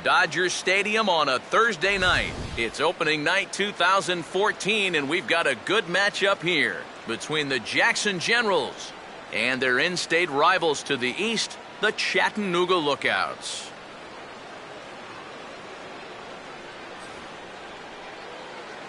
Dodger Stadium on a Thursday night. It's opening night 2014, and we've got a good matchup here between the Jackson Generals and their in-state rivals to the east, the Chattanooga Lookouts.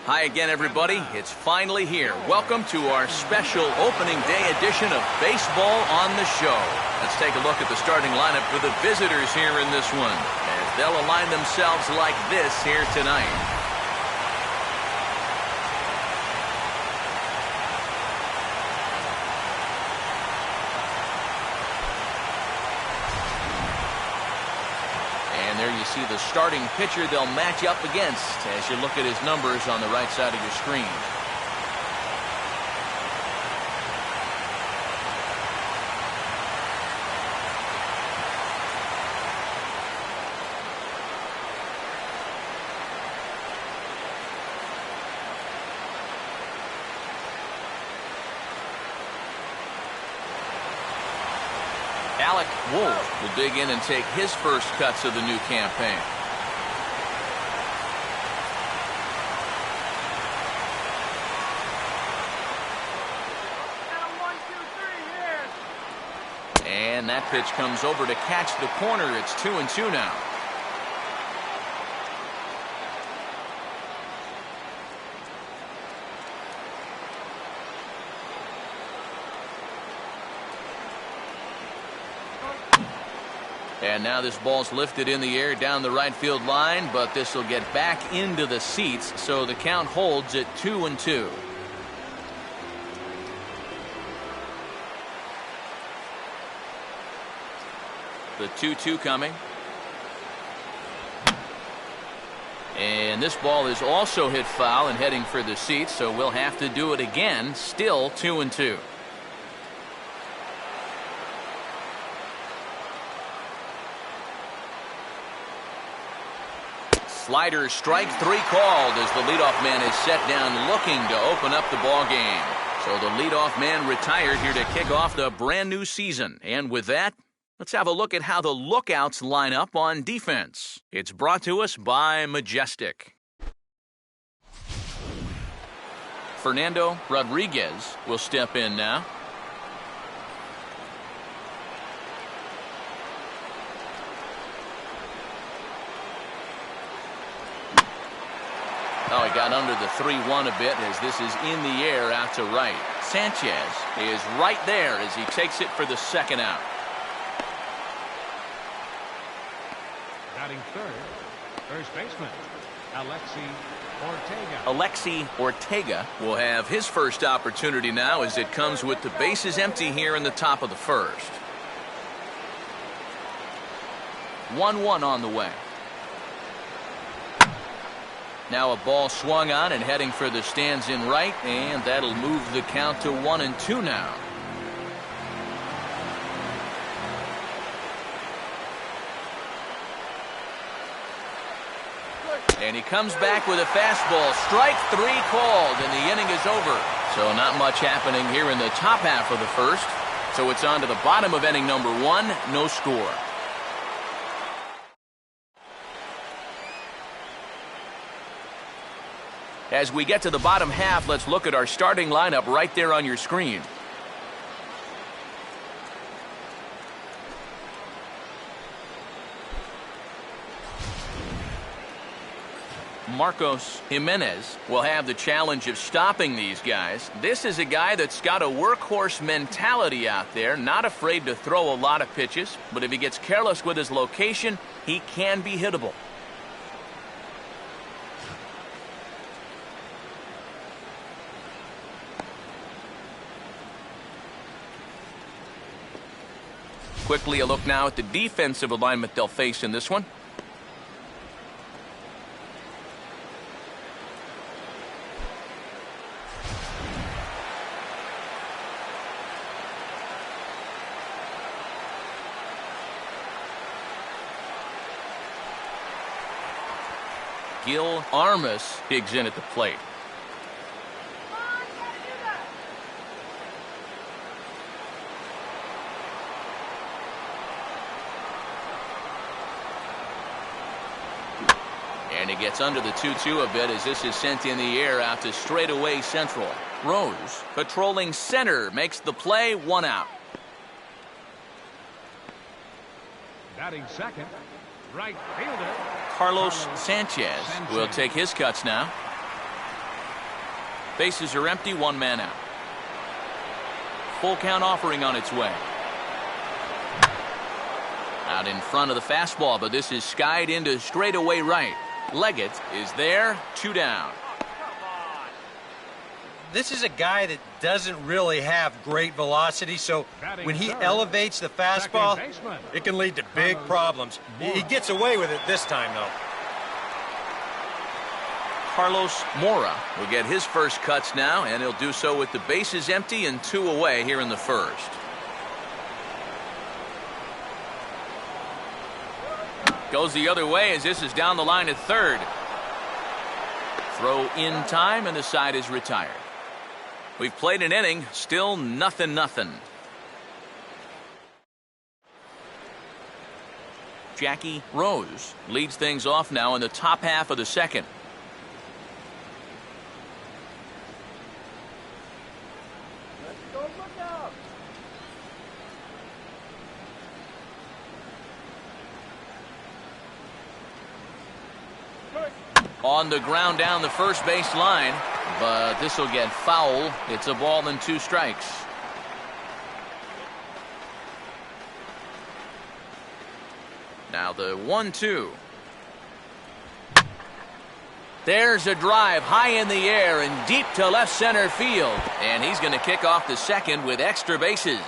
Hi again, everybody. It's finally here. Welcome to our special opening day edition of Baseball on the Show. Let's take a look at the starting lineup for the visitors here in this one, as they'll align themselves like this here tonight. There you see the starting pitcher they'll match up against as you look at his numbers on the right side of your screen. Alec Wolf will dig in and take his first cuts of the new campaign. And that pitch comes over to catch the corner. It's 2-2 now. And now this ball's lifted in the air down the right field line, but this will get back into the seats, so the count holds at 2-2. The 2-2 coming. And this ball is also hit foul and heading for the seats, so we'll have to do it again. Still 2-2. Slider strike three called as the leadoff man is set down looking to open up the ball game. So the leadoff man retired here to kick off the brand new season. And with that, let's have a look at how the Lookouts line up on defense. It's brought to us by Majestic. Fernando Rodriguez will step in now. Oh, he got under the 3-1 a bit as this is in the air out to right. Sanchez is right there as he takes it for the second out. Batting third, first baseman, Ortega. Alexi Ortega will have his first opportunity now as it comes with the bases empty here in the top of the first. 1-1 on the way. Now a ball swung on and heading for the stands in right, and that'll move the count to 1-2 now. And he comes back with a fastball. Strike three called, and the inning is over. So not much happening here in the top half of the first. So it's on to the bottom of inning number one, no score. As we get to the bottom half, let's look at our starting lineup right there on your screen. Marcos Jimenez will have the challenge of stopping these guys. This is a guy that's got a workhorse mentality out there, not afraid to throw a lot of pitches, but if he gets careless with his location, he can be hittable. Quickly a look now at the defensive alignment they'll face in this one. Gil Armas digs in at the plate. gets under the 2-2 a bit as this is sent in the air out to straightaway central. Rose, patrolling center, makes the play, 1 out. Batting second, right fielder Carlos Sanchez will take his cuts now. Bases are empty, 1 man out. Full count offering on its way. Out in front of the fastball, but this is skied into straightaway right. Leggett is there, 2 down. This is a guy that doesn't really have great velocity, so when he elevates the fastball, it can lead to big problems. He gets away with it this time, though. Carlos Mora will get his first cuts now, and he'll do so with the bases empty and 2 away here in the first. Goes the other way as this is down the line at third. Throw in time, and the side is retired. We've played an inning, still 0-0. Jackie Rose leads things off now in the top half of the second. On the ground down the first base line, but this will get foul. It's a ball and 2 strikes. Now the 1-2. There's a drive high in the air and deep to left center field, and he's going to kick off the second with extra bases.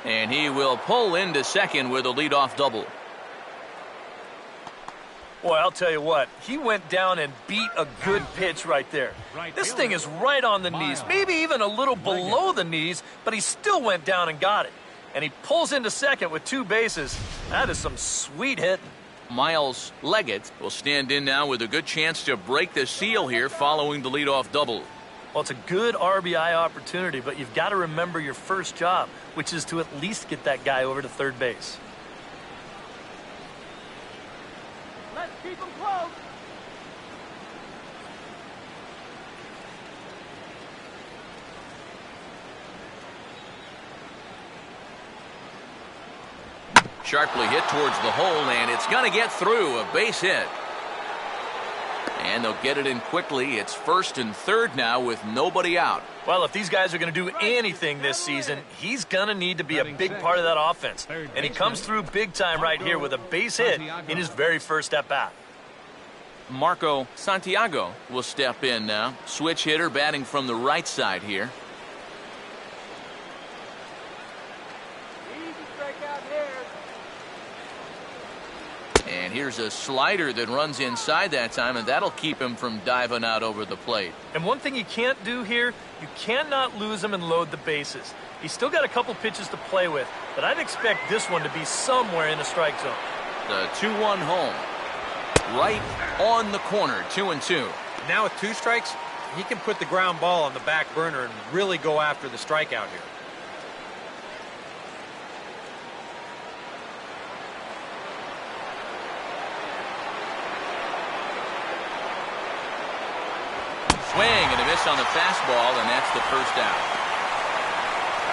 And he will pull into second with a leadoff double. Boy, I'll tell you what, he went down and beat a good pitch right there. This thing is right on the knees, maybe even a little below the knees, but he still went down and got it. And he pulls into second with 2 bases. That is some sweet hitting. Miles Leggett will stand in now with a good chance to break the seal here following the leadoff double. Well, it's a good RBI opportunity, but you've got to remember your first job, which is to at least get that guy over to third base. Let's keep him close. Sharply hit towards the hole, and it's going to get through. A base hit. And they'll get it in quickly. It's first and third now with nobody out. Well, if these guys are going to do anything this season, he's going to need to be a big part of that offense. And he comes through big time right here with a base hit in his very first at-bat. Marco Santiago will step in now. Switch hitter batting from the right side here. And here's a slider that runs inside that time, and that'll keep him from diving out over the plate. And one thing you can't do here, you cannot lose him and load the bases. He's still got a couple pitches to play with, but I'd expect this one to be somewhere in the strike zone. The 2-1 home. Right on the corner, 2-2. Now with 2 strikes, he can put the ground ball on the back burner and really go after the strikeout here. Swing and a miss on the fastball, and that's the first out.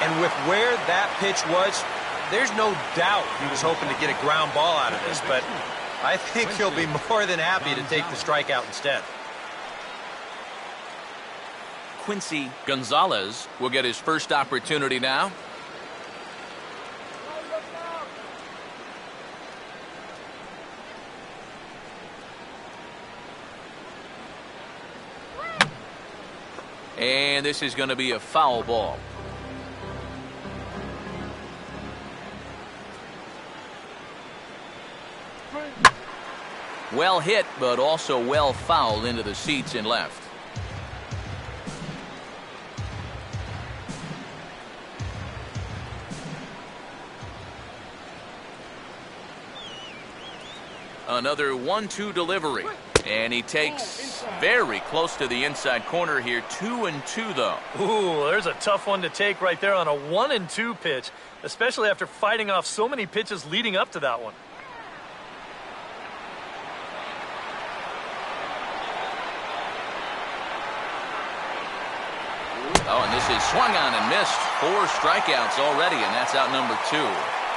And with where that pitch was, there's no doubt he was hoping to get a ground ball out of this, but I think he'll be more than happy to take the strikeout instead. Quincy Gonzalez will get his first opportunity now. And this is going to be a foul ball. Well hit, but also well fouled into the seats in left. Another 1-2 delivery. And he takes very close to the inside corner here. 2-2 though. Ooh, there's a tough one to take right there on a 1-2 pitch, especially after fighting off so many pitches leading up to that one. Oh, and this is swung on and missed. 4 strikeouts already, and that's out number 2.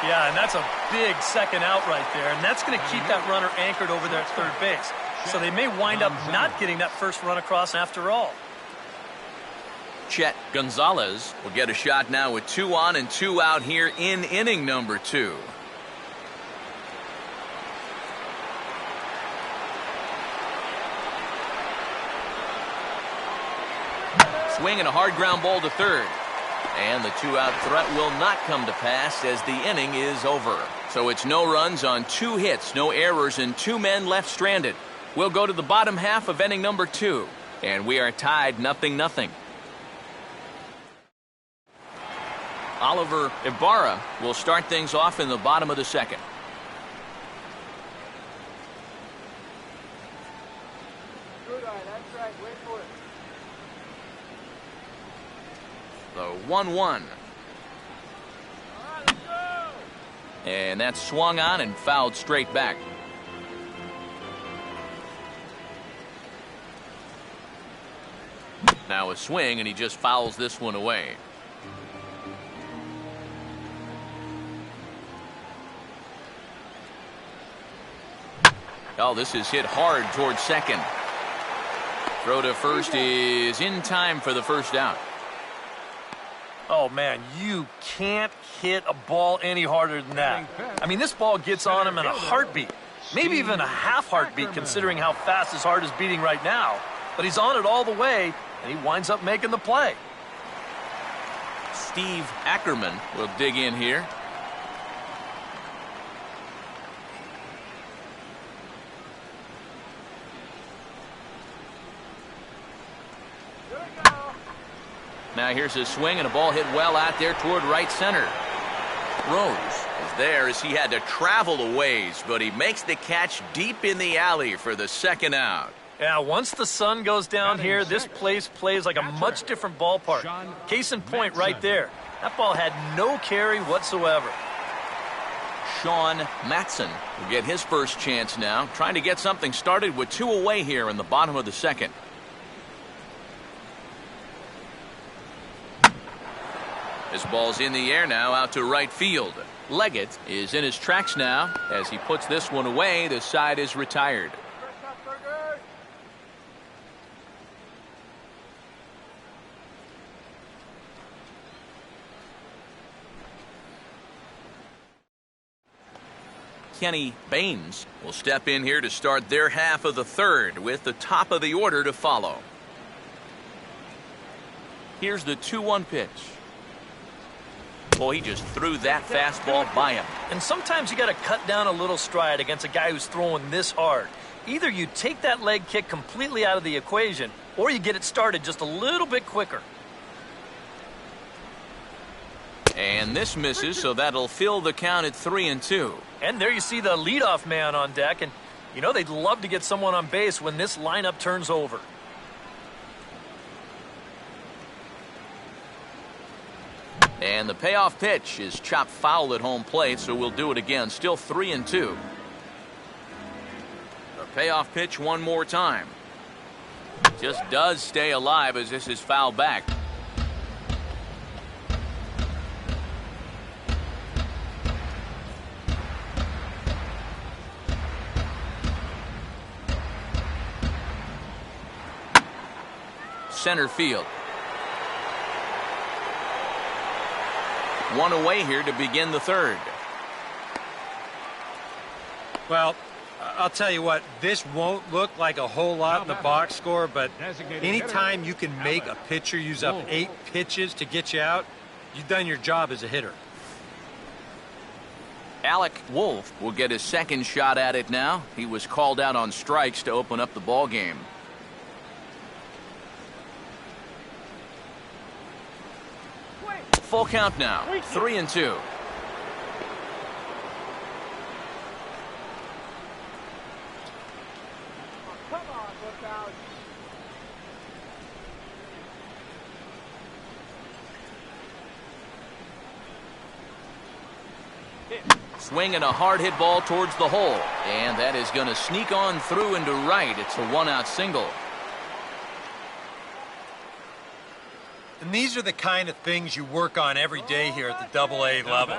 Yeah, and that's a big second out right there, and that's going to keep that runner anchored over there at third base. So they may wind up not getting that first run across after all. Chet Gonzalez will get a shot now with 2 on and 2 out here in inning number 2. Swing and a hard ground ball to third. And the 2-out threat will not come to pass as the inning is over. So it's no runs on 2 hits, no errors, and 2 men left stranded. We'll go to the bottom half of inning number 2. And we are tied 0-0. Oliver Ibarra will start things off in the bottom of the second. The 1-1. And that's swung on and fouled straight back. Now a swing, and he just fouls this one away. Oh, this is hit hard towards second. Throw to first is in time for the first out. Oh, man, you can't hit a ball any harder than that. I mean, this ball gets on him in a heartbeat, maybe even a half heartbeat considering how fast his heart is beating right now. But he's on it all the way, and he winds up making the play. Steve Ackerman will dig in here. Now here's his swing, and a ball hit well out there toward right center. Rose is there as he had to travel a ways, but he makes the catch deep in the alley for the second out. Yeah, once the sun goes down here, this place plays like a much different ballpark. Case in point right there. That ball had no carry whatsoever. Sean Matson will get his first chance now, trying to get something started with 2 away here in the bottom of the second. This ball's in the air now out to right field. Leggett is in his tracks now. As he puts this one away, the side is retired. Kenny Baines will step in here to start their half of the third with the top of the order to follow. Here's the 2-1 pitch. Boy, he just threw that fastball by him. And sometimes you got to cut down a little stride against a guy who's throwing this hard. Either you take that leg kick completely out of the equation, or you get it started just a little bit quicker. And this misses, so that'll fill the count at 3-2. And there you see the leadoff man on deck, and you know they'd love to get someone on base when this lineup turns over. And the payoff pitch is chopped foul at home plate, so we'll do it again. Still 3-2. The payoff pitch one more time. Just does stay alive as this is fouled back. Center field. One away here to begin the third. Well, I'll tell you what, this won't look like a whole lot in the box score, but anytime you can make a pitcher use up 8 pitches to get you out, you've done your job as a hitter. Alec Wolf will get his second shot at it now. He was called out on strikes to open up the ball game. Full count now, 3-2. Swing and a hard hit ball towards the hole. And that is going to sneak on through into right. It's a 1-out single. And these are the kind of things you work on every day here at the Double-A level.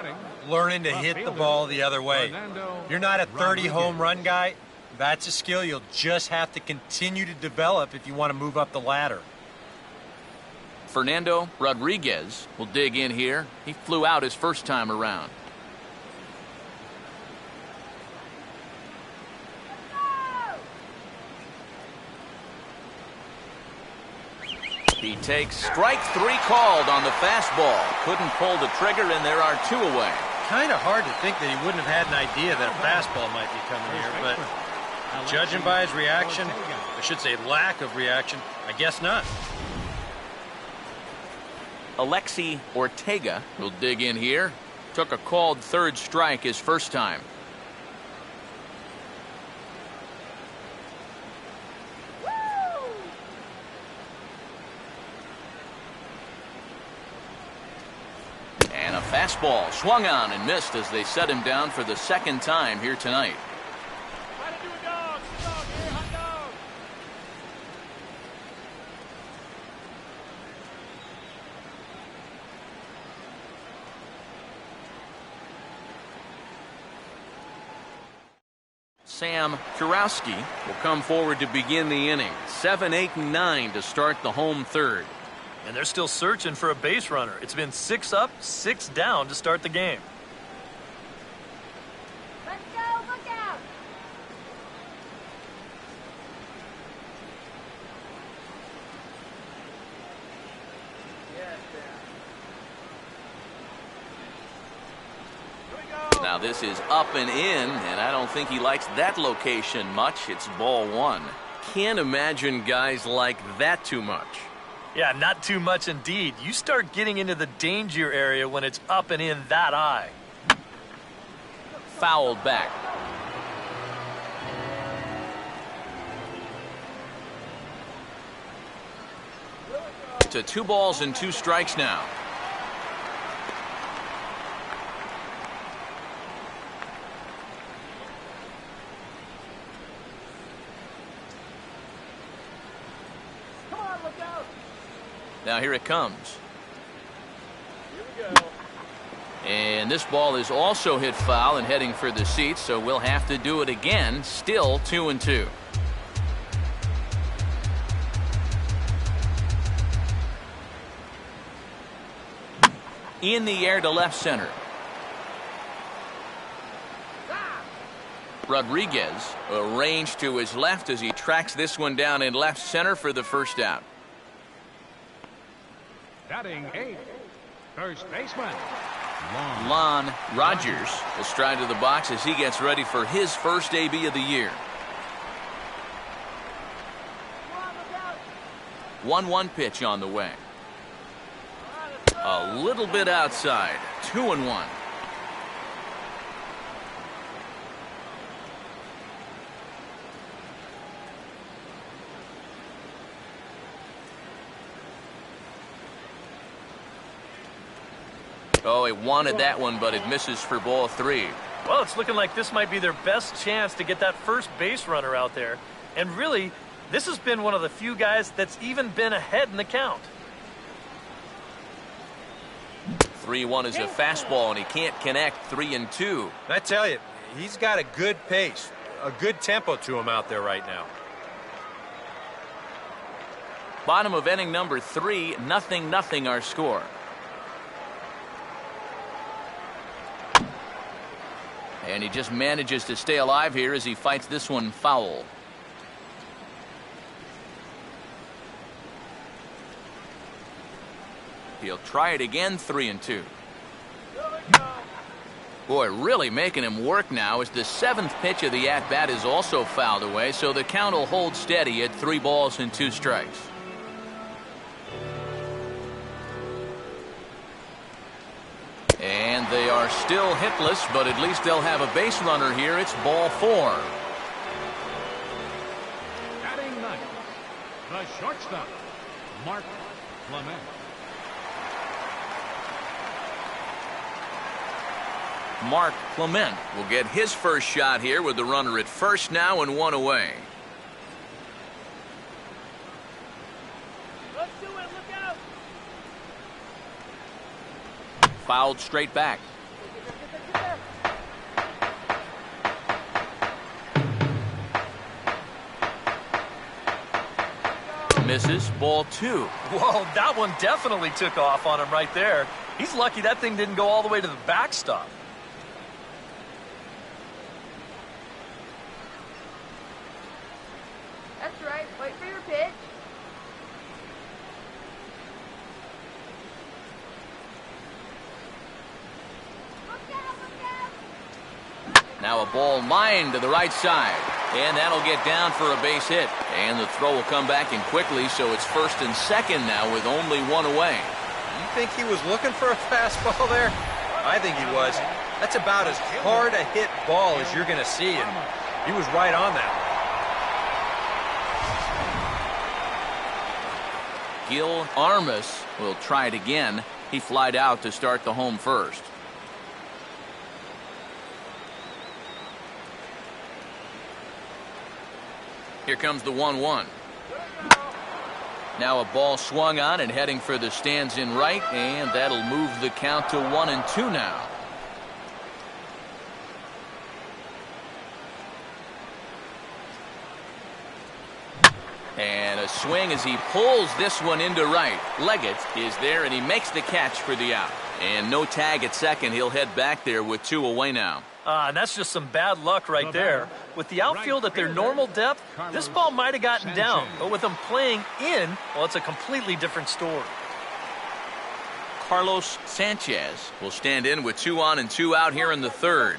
Learning to hit the ball the other way. You're not a 30 home run guy. That's a skill you'll just have to continue to develop if you want to move up the ladder. Fernando Rodriguez will dig in here. He flew out his first time around. He takes strike 3 called on the fastball. Couldn't pull the trigger, and there are 2 away. Kind of hard to think that he wouldn't have had an idea that a fastball might be coming here, but judging by his reaction, I should say lack of reaction, I guess not. Alexi Ortega will dig in here. Took a called 3rd strike his first time. And a fastball swung on and missed as they set him down for the 2nd time here tonight. Sam Kurowski will come forward to begin the inning. 7, 8, and 9 to start the home 3rd. And they're still searching for a base runner. It's been 6 up, 6 down to start the game. Let's go, look out! Now this is up and in, and I don't think he likes that location much. It's ball 1. Can't imagine guys like that too much. Yeah, not too much indeed. You start getting into the danger area when it's up and in that high. Fouled back. To 2 balls and 2 strikes now. Now here it comes. Here we go. And this ball is also hit foul and heading for the seats, so we'll have to do it again. Still 2-2. In the air to left center. Rodriguez arranged to his left as he tracks this one down in left center for the first out. Batting 8, first baseman. Lon Rogers will stride to the box as he gets ready for his first AB of the year. 1-1 pitch on the way. A little bit outside. 2-1. Oh, he wanted that one, but it misses for ball 3. Well, it's looking like this might be their best chance to get that first base runner out there. And really, this has been one of the few guys that's even been ahead in the count. 3-1 is a fastball, and he can't connect. 3-2. I tell you, he's got a good pace, a good tempo to him out there right now. Bottom of inning number 3, 0-0 our score. And he just manages to stay alive here as he fights this one foul. He'll try it again. 3-2. Boy, really making him work now as the 7th pitch of the at-bat is also fouled away, so the count will hold steady at 3 balls and 2 strikes. And they are still hitless, but at least they'll have a base runner here. It's ball 4. Batting 9th, the shortstop, Mark Clement. Mark Clement will get his first shot here with the runner at first now and 1 away. Let's do it, look out! fouled straight back. Misses, ball 2. Whoa, that one definitely took off on him right there. He's lucky that thing didn't go all the way to the backstop. That's right. Wait for your pitch. Look out, look out. Now a ball lined to the right side. And that'll get down for a base hit. And the throw will come back in quickly, so it's first and second now with only one away. You think he was looking for a fastball there? I think he was. That's about as hard a hit ball as you're going to see, and he was right on that. Gil Armas will try it again. He flied out to start the home first. Here comes the 1-1. Now a ball swung on and heading for the stands in right, and that'll move the count to 1-2 now. And a swing as he pulls this one into right. Leggett is there, and he makes the catch for the out. And no tag at second. He'll head back there with 2 away now. And that's just some bad luck right there. With the outfield at their normal depth, this ball might have gotten down. But with them playing in, well, it's a completely different story. Carlos Sanchez will stand in with 2 on and 2 out here in the third.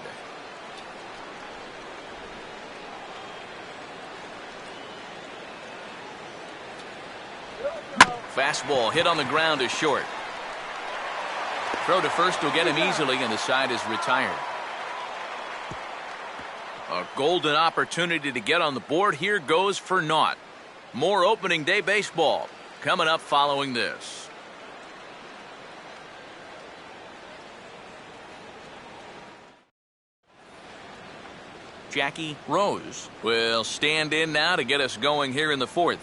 Fastball hit on the ground is short. Throw to first will get him easily, and the side is retired. A golden opportunity to get on the board here goes for naught. More opening day baseball coming up following this. Jackie Rose will stand in now to get us going here in the fourth.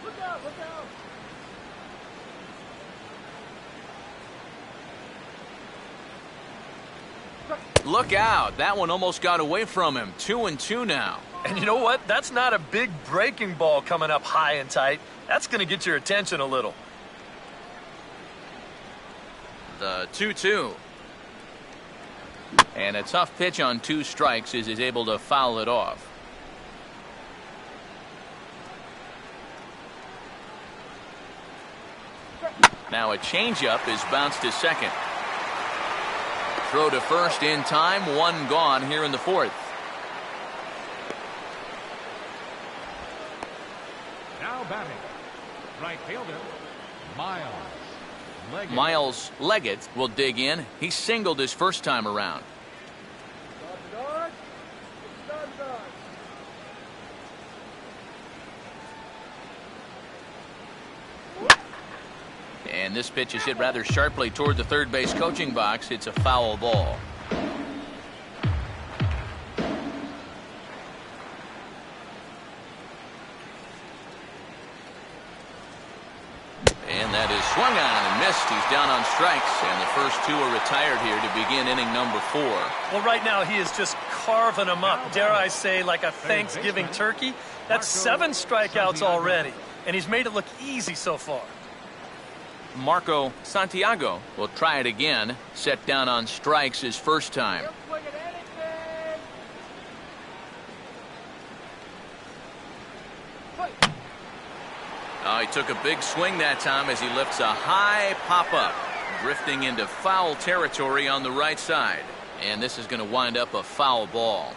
Look out, look out. Look out. That one almost got away from him. 2-2 now. And you know what? That's not a big breaking ball coming up high and tight. That's going to get your attention a little. The 2-2. And a tough pitch on 2 strikes as he's able to foul it off. Now a changeup is bounced to second. Throw to first in time. 1 gone here in the fourth. Now batting, right fielder, Miles Leggett. Miles Leggett will dig in. He singled his first time around. And this pitch is hit rather sharply toward the third base coaching box. It's a foul ball. And that is swung on and missed. He's down on strikes, and the first 2 are retired here to begin inning number 4. Well, right now he is just carving them up. Dare I say, like a Thanksgiving turkey. That's 7 strikeouts already, and he's made it look easy so far. Marco Santiago will try it again. Set down on strikes his first time. He took a big swing that time as he lifts a high pop-up, drifting into foul territory on the right side. And this is going to wind up a foul ball.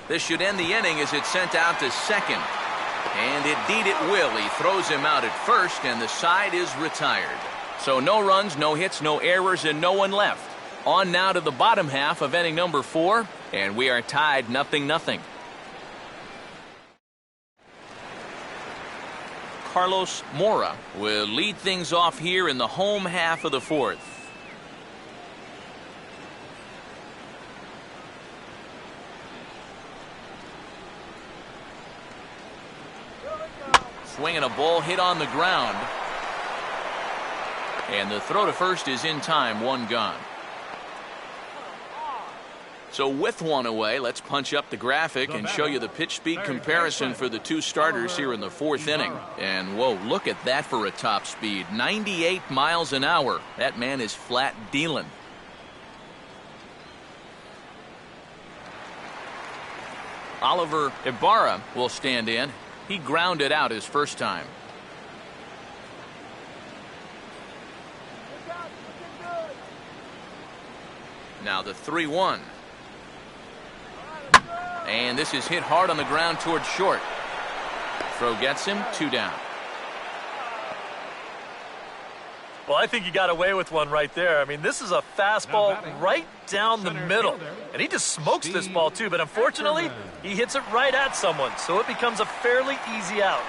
This should end the inning as it's sent out to second. And indeed it will. He throws him out at first, and the side is retired. So no runs, no hits, no errors, and no one left. On now to the bottom half of inning number 4, and we are tied 0-0. Carlos Mora will lead things off here in the home half of the fourth. swinging a ball hit on the ground. And the throw to first is in time, one gone. So with one away, let's punch up the graphic and show you the pitch speed comparison for the two starters here in the fourth inning. And whoa, look at that for a top speed. 98 miles an hour. That man is flat dealing. Oliver Ibarra will stand in. He grounded out his first time. Now the 3-1. And this is hit hard on the ground towards short. Throw gets him, 2 down. Well, I think he got away with one right there. I mean, this is a fastball right down the middle. And he just smokes this ball, too. But unfortunately, he hits it right at someone. So it becomes a fairly easy out.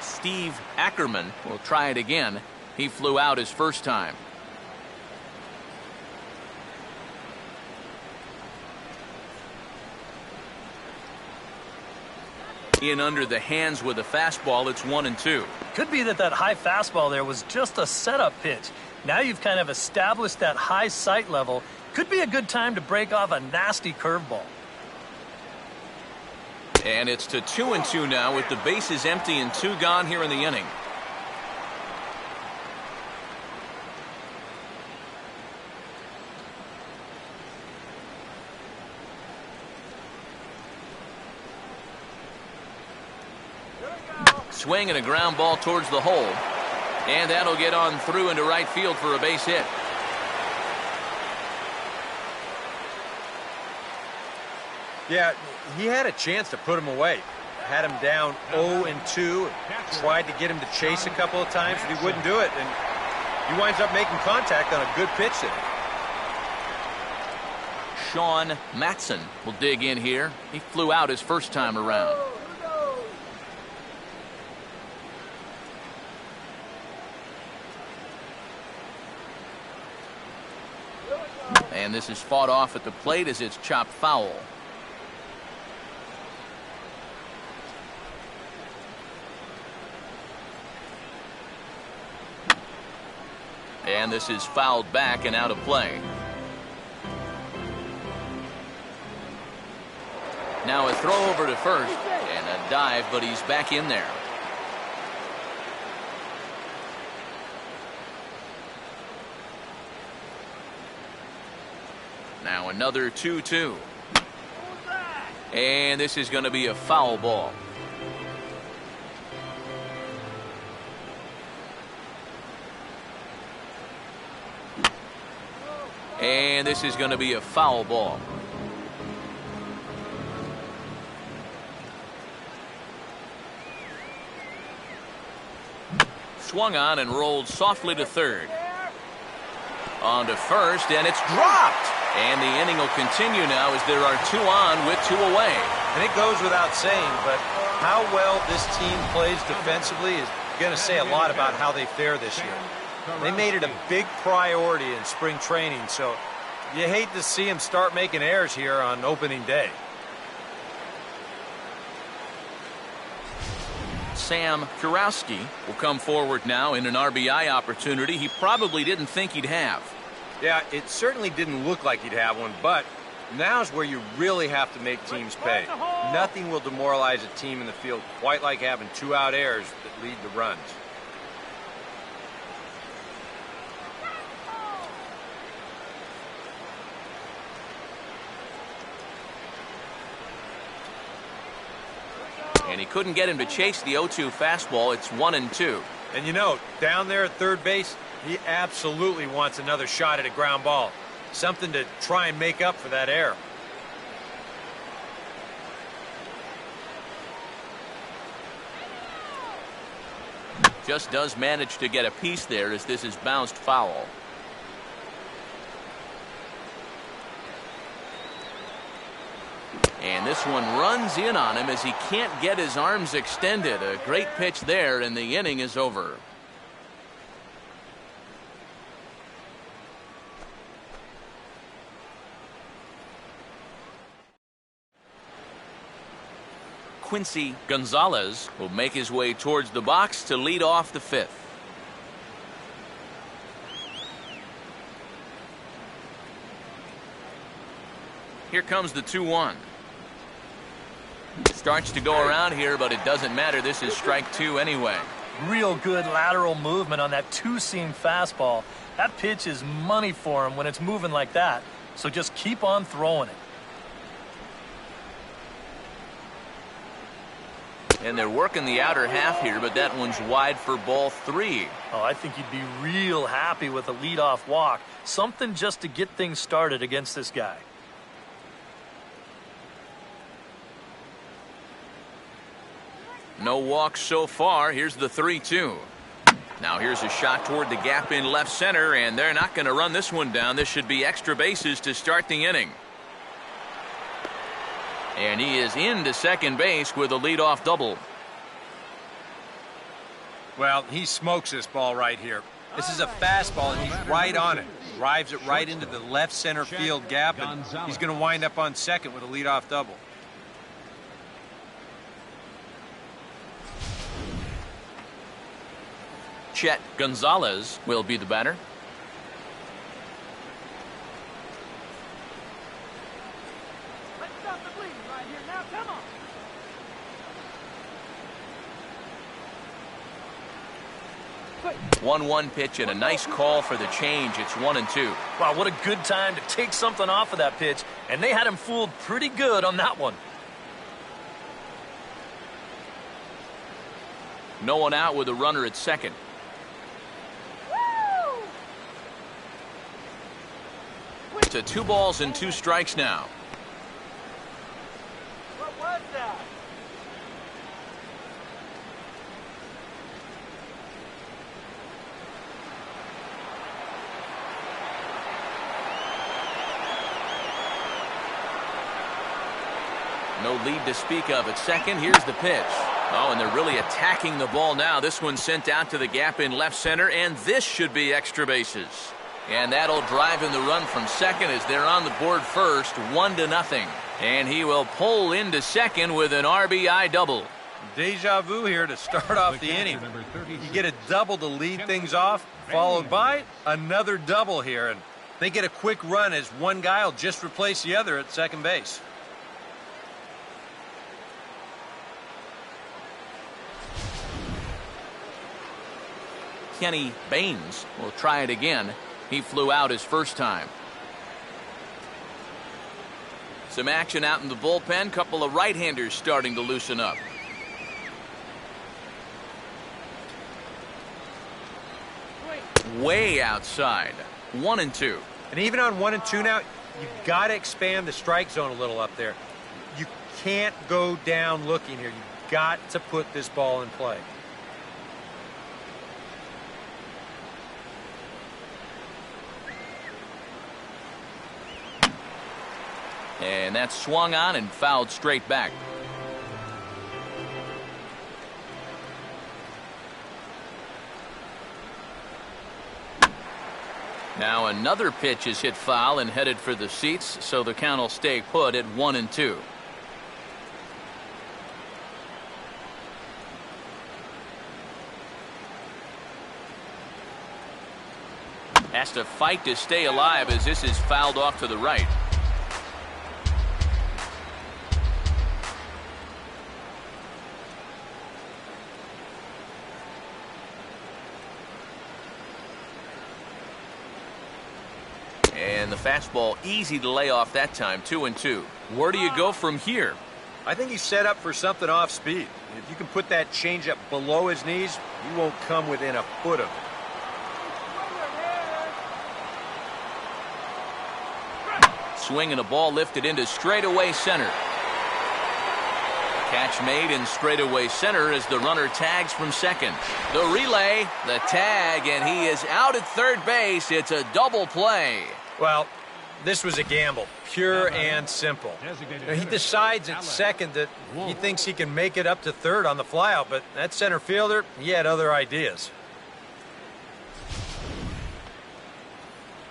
Steve Ackerman will try it again. He flew out his first time. In under the hands with a fastball, it's 1-2. Could be that high fastball there was just a setup pitch. Now you've kind of established that high sight level. Could be a good time to break off a nasty curveball. And it's to 2-2 now with the bases empty and 2 gone here in the inning. Swing and a ground ball towards the hole. And that'll get on through into right field for a base hit. Yeah, he had a chance to put him away. Had him down 0-2. Tried to get him to chase a couple of times, but he wouldn't do it. And he winds up making contact on a good pitch there. Sean Matson will dig in here. He flew out his first time around. And this is fought off at the plate as it's chopped foul. And this is fouled back and out of play. Now a throw over to first and a dive, but he's back in there. Now another 2-2. And this is going to be a foul ball. And this is going to be a foul ball. Swung on and rolled softly to third. On to first, and it's dropped. And the inning will continue now as there are 2 on with 2 away. And it goes without saying, but how well this team plays defensively is going to say a lot about how they fare this year. They made it a big priority in spring training, so you hate to see them start making errors here on opening day. Sam Kurowski will come forward now in an RBI opportunity he probably didn't think he'd have. Yeah, it certainly didn't look like he'd have one, but now's where you really have to make teams pay. Nothing will demoralize a team in the field quite like having 2 out errors that lead to runs. And he couldn't get him to chase the 0-2 fastball. It's 1-2. And you know, down there at third base, he absolutely wants another shot at a ground ball. Something to try and make up for that error. Just does manage to get a piece there as this is bounced foul. And this one runs in on him as he can't get his arms extended. A great pitch there, and the inning is over. Quincy Gonzalez will make his way towards the box to lead off the fifth. Here comes the 2-1. Starts to go around here, but it doesn't matter. This is strike two anyway. Real good lateral movement on that two-seam fastball. That pitch is money for him when it's moving like that. So just keep on throwing it. And they're working the outer half here, but that one's wide for ball three. Oh, I think you'd be real happy with a leadoff walk. Something just to get things started against this guy. No walks so far. Here's the 3-2. Now here's a shot toward the gap in left center, and they're not going to run this one down. This should be extra bases to start the inning. And he is into second base with a leadoff double. Well, he smokes this ball right here. This is a fastball, and he's right on it. Drives it right into the left center field gap, and he's going to wind up on second with a leadoff double. Chet Gonzalez will be the batter. Let's stop the bleeding right here. Now, come on. 1-1 pitch and a nice call for the change. It's 1-2. Wow, what a good time to take something off of that pitch. And they had him fooled pretty good on that one. No one out with a runner at second. To 2 balls and 2 strikes now. What was that? No lead to speak of at second. Here's the pitch. Oh, and they're really attacking the ball now. This one's sent out to the gap in left center, and this should be extra bases. And that'll drive in the run from second as they're on the board first, 1-0. And he will pull into second with an RBI double. Deja vu here to start off the inning. You get a double to lead things off, followed by another double here. And they get a quick run as one guy will just replace the other at second base. Kenny Baines will try it again. He flew out his first time. Some action out in the bullpen. Couple of right-handers starting to loosen up. Way outside. 1-2. And even on 1-2 now, you've got to expand the strike zone a little up there. You can't go down looking here. You've got to put this ball in play. And that's swung on and fouled straight back. Now another pitch is hit foul and headed for the seats, so the count will stay put at 1-2. Has to fight to stay alive as this is fouled off to the right. And the fastball easy to lay off that time, 2-2. Where do you go from here? I think he's set up for something off speed. If you can put that changeup below his knees, you won't come within a foot of it. Swing and a ball lifted into straightaway center. Catch made in straightaway center as the runner tags from second. The relay, the tag, and he is out at third base. It's a double play. Well, this was a gamble, pure and simple. He decides at second that he thinks he can make it up to third on the flyout, but that center fielder, he had other ideas.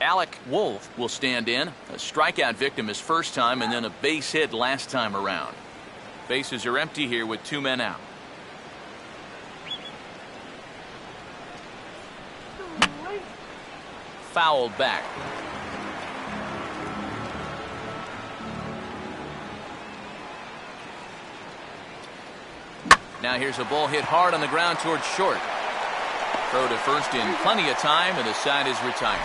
Alec Wolf will stand in. A strikeout victim his first time and then a base hit last time around. Bases are empty here with 2 men out. Fouled back. Now here's a ball hit hard on the ground towards short. Throw to first in plenty of time, and the side is retired.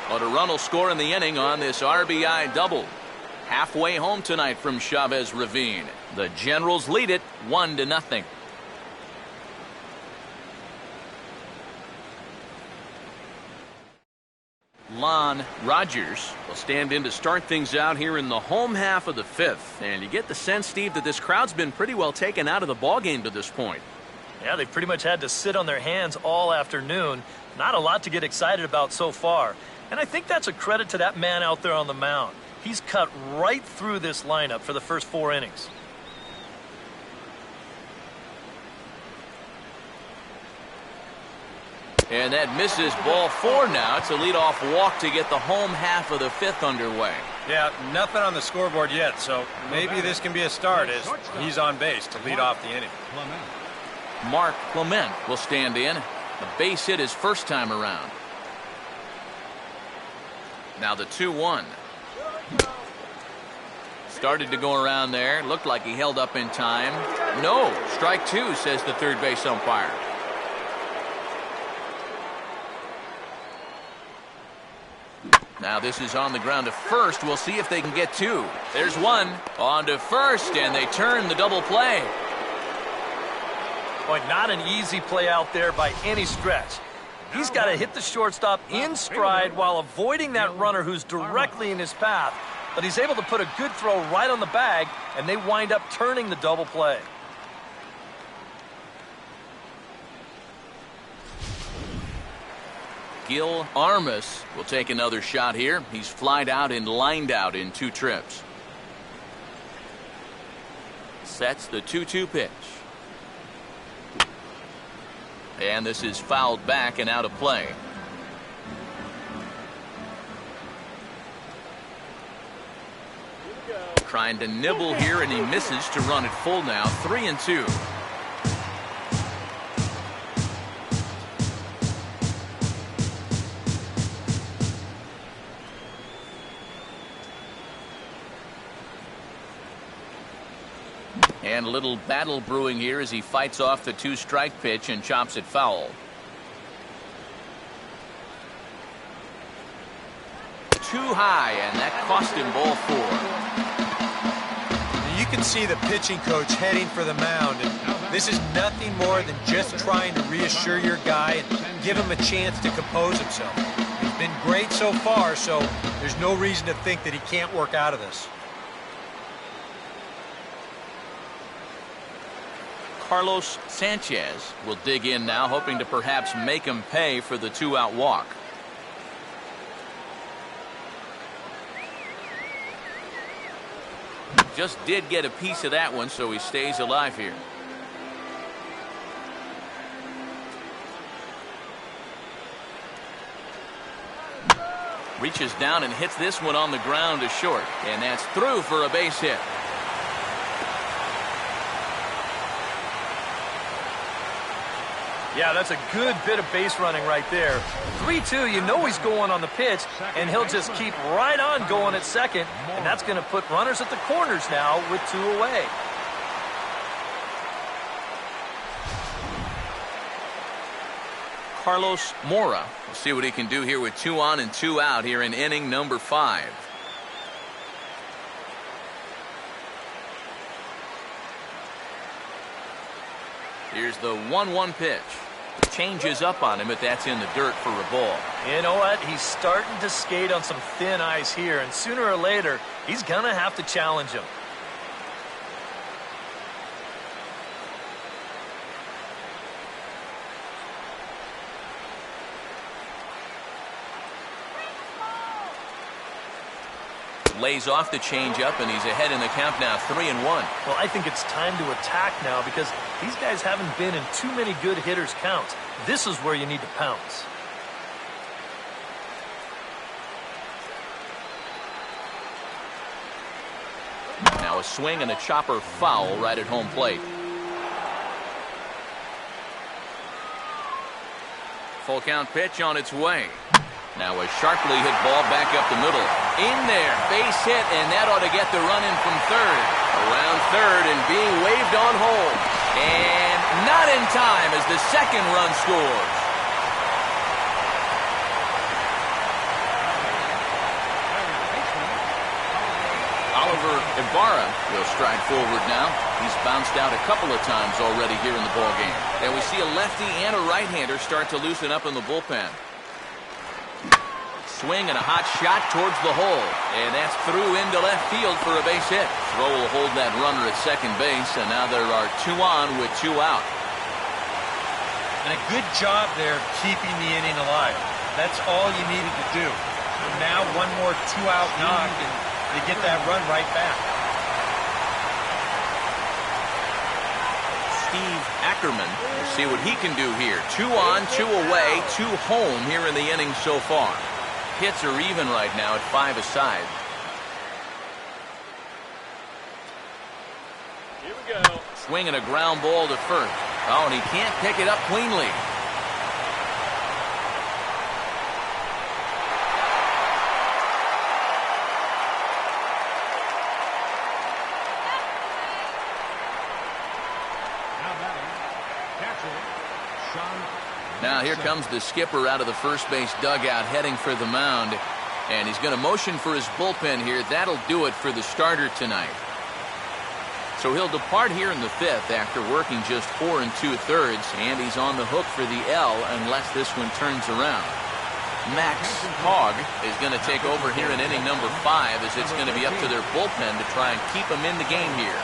But a run will score in the inning on this RBI double. Halfway home tonight from Chavez Ravine. The Generals lead it 1-0. Lon Rogers will stand in to start things out here in the home half of the 5th. And you get the sense, Steve, that this crowd's been pretty well taken out of the ballgame to this point. Yeah, they've pretty much had to sit on their hands all afternoon. Not a lot to get excited about so far. And I think that's a credit to that man out there on the mound. He's cut right through this lineup for the first 4 innings. And that misses ball 4 now. It's a leadoff walk to get the home half of the 5th underway. Yeah, nothing on the scoreboard yet, so maybe this can be a start as he's on base to lead off the inning. Mark Clement will stand in. A base hit his first time around. Now the 2-1. Started to go around there. Looked like he held up in time. No, strike 2, says the third base umpire. Now this is on the ground to first. We'll see if they can get 2. There's 1 on to first, and they turn the double play. Boy, not an easy play out there by any stretch. He's got to hit the shortstop in stride while avoiding that runner who's directly in his path. But he's able to put a good throw right on the bag, and they wind up turning the double play. Gil Armas will take another shot here. He's flied out and lined out in 2 trips. Sets the 2-2 pitch. And this is fouled back and out of play. Trying to nibble here, and he misses to run it full now. 3-2. And a little battle brewing here as he fights off the 2-strike pitch and chops it foul. Too high, and that cost him ball 4. You can see the pitching coach heading for the mound, and this is nothing more than just trying to reassure your guy and give him a chance to compose himself. He's been great so far, so there's no reason to think that he can't work out of this. Carlos Sanchez will dig in now, hoping to perhaps make him pay for the 2-out walk. Just did get a piece of that one, so he stays alive here. Reaches down and hits this one on the ground to short, and that's through for a base hit. Yeah, that's a good bit of base running right there. 3-2, you know he's going on the pitch, and he'll just keep right on going at second, and that's going to put runners at the corners now with 2 away. Carlos Mora will see what he can do here with 2 on and 2 out here in inning number 5. Here's the 1-1 pitch. Changes up on him, but that's in the dirt for a ball. You know what? He's starting to skate on some thin ice here, and sooner or later, he's going to have to challenge him. Lays off the changeup, and he's ahead in the count now, 3-1. Well, I think it's time to attack now because these guys haven't been in too many good hitters' counts. This is where you need to pounce. Now a a swing and a chopper foul right at home plate. Full count pitch on its way. Now a sharply hit ball back up the middle. In there, base hit, and that ought to get the run in from third. Around third and being waved on home. And not in time as the second run scores. Oliver Ibarra will stride forward now. He's bounced out a couple of times already here in the ballgame. And we see a lefty and a right-hander start to loosen up in the bullpen. Swing and a hot shot towards the hole. And that's through into left field for a base hit. Throw will hold that runner at second base, and now there are 2 on with 2 out. And a good job there keeping the inning alive. That's all you needed to do. So now one more 2-out knock, and they get that run right back. Steve Ackerman will see what he can do here. 2 on, 2 away, 2 home here in the inning so far. Hits are even right now at 5 aside. Here we go. Swinging a ground ball to first. Oh, and he can't pick it up cleanly. Now here comes the skipper out of the first base dugout heading for the mound. And he's going to motion for his bullpen here. That'll do it for the starter tonight. So he'll depart here in the 5th after working just 4 2/3. And he's on the hook for the L unless this one turns around. Max Hogg is going to take over here in inning number 5 as it's going to be up to their bullpen to try and keep them in the game here.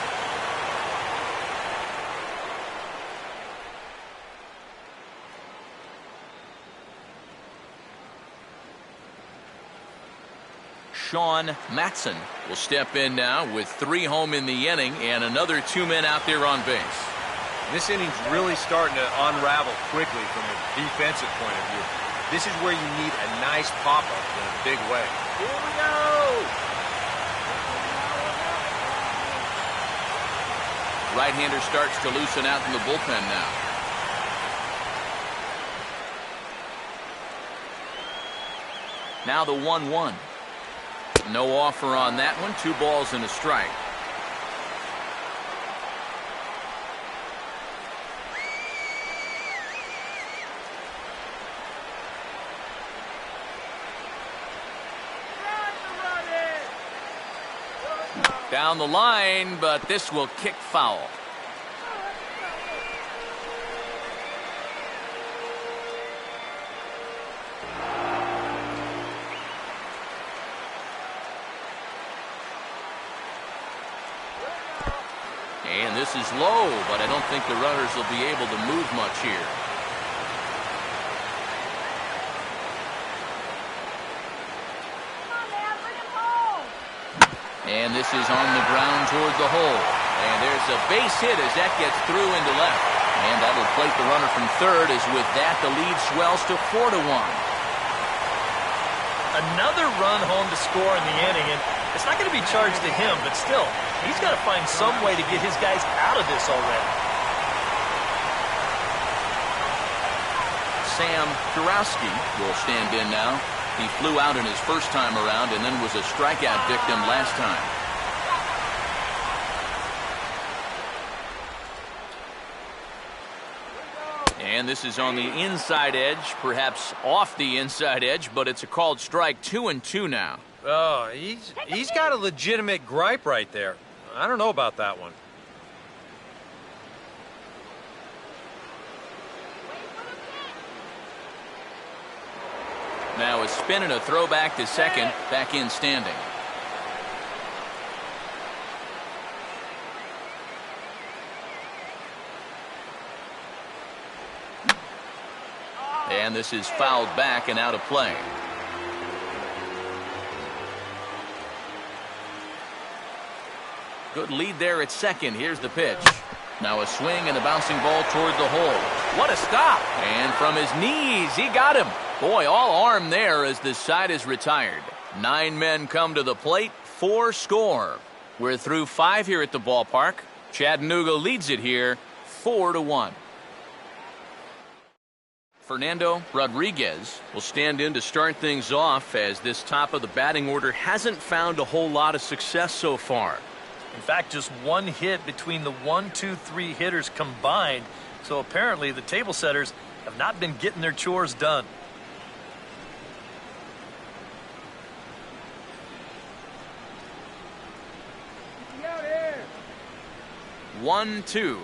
Sean Matson will step in now with 3 home in the inning and another 2 men out there on base. This inning's really starting to unravel quickly from a defensive point of view. This is where you need a nice pop-up in a big way. Here we go. Right-hander starts to loosen out in the bullpen now. Now the 1-1. No offer on that one. 2 balls and a strike. Down the line, but this will kick foul. And this is low, but I don't think the runners will be able to move much here. And this is on the ground toward the hole. And there's a base hit as that gets through into left. And that'll plate the runner from third, as with that the lead swells to 4-1. Another run home to score in the inning, and it's not going to be charged to him, but still, he's got to find some way to get his guys out of this already. Sam Kurowski will stand in now. He flew out in his first time around and then was a strikeout victim last time. And this is on the inside edge, perhaps off the inside edge, but it's a called strike. 2-2 now. Oh, he's got a legitimate gripe right there. I don't know about that one. Now a spin and a throw back to second, back in standing. And this is fouled back and out of play. Good lead there at second. Here's the pitch. Now a swing and a bouncing ball toward the hole. What a stop. And from his knees, he got him. Boy, all arm there as this side is retired. 9 men come to the plate, 4 score. We're through 5 here at the ballpark. Chattanooga leads it here 4-1. Fernando Rodriguez will stand in to start things off, as this top of the batting order hasn't found a whole lot of success so far. In fact, just one hit between the 1, 2, 3 hitters combined. So apparently the table setters have not been getting their chores done. Out here. 1-2.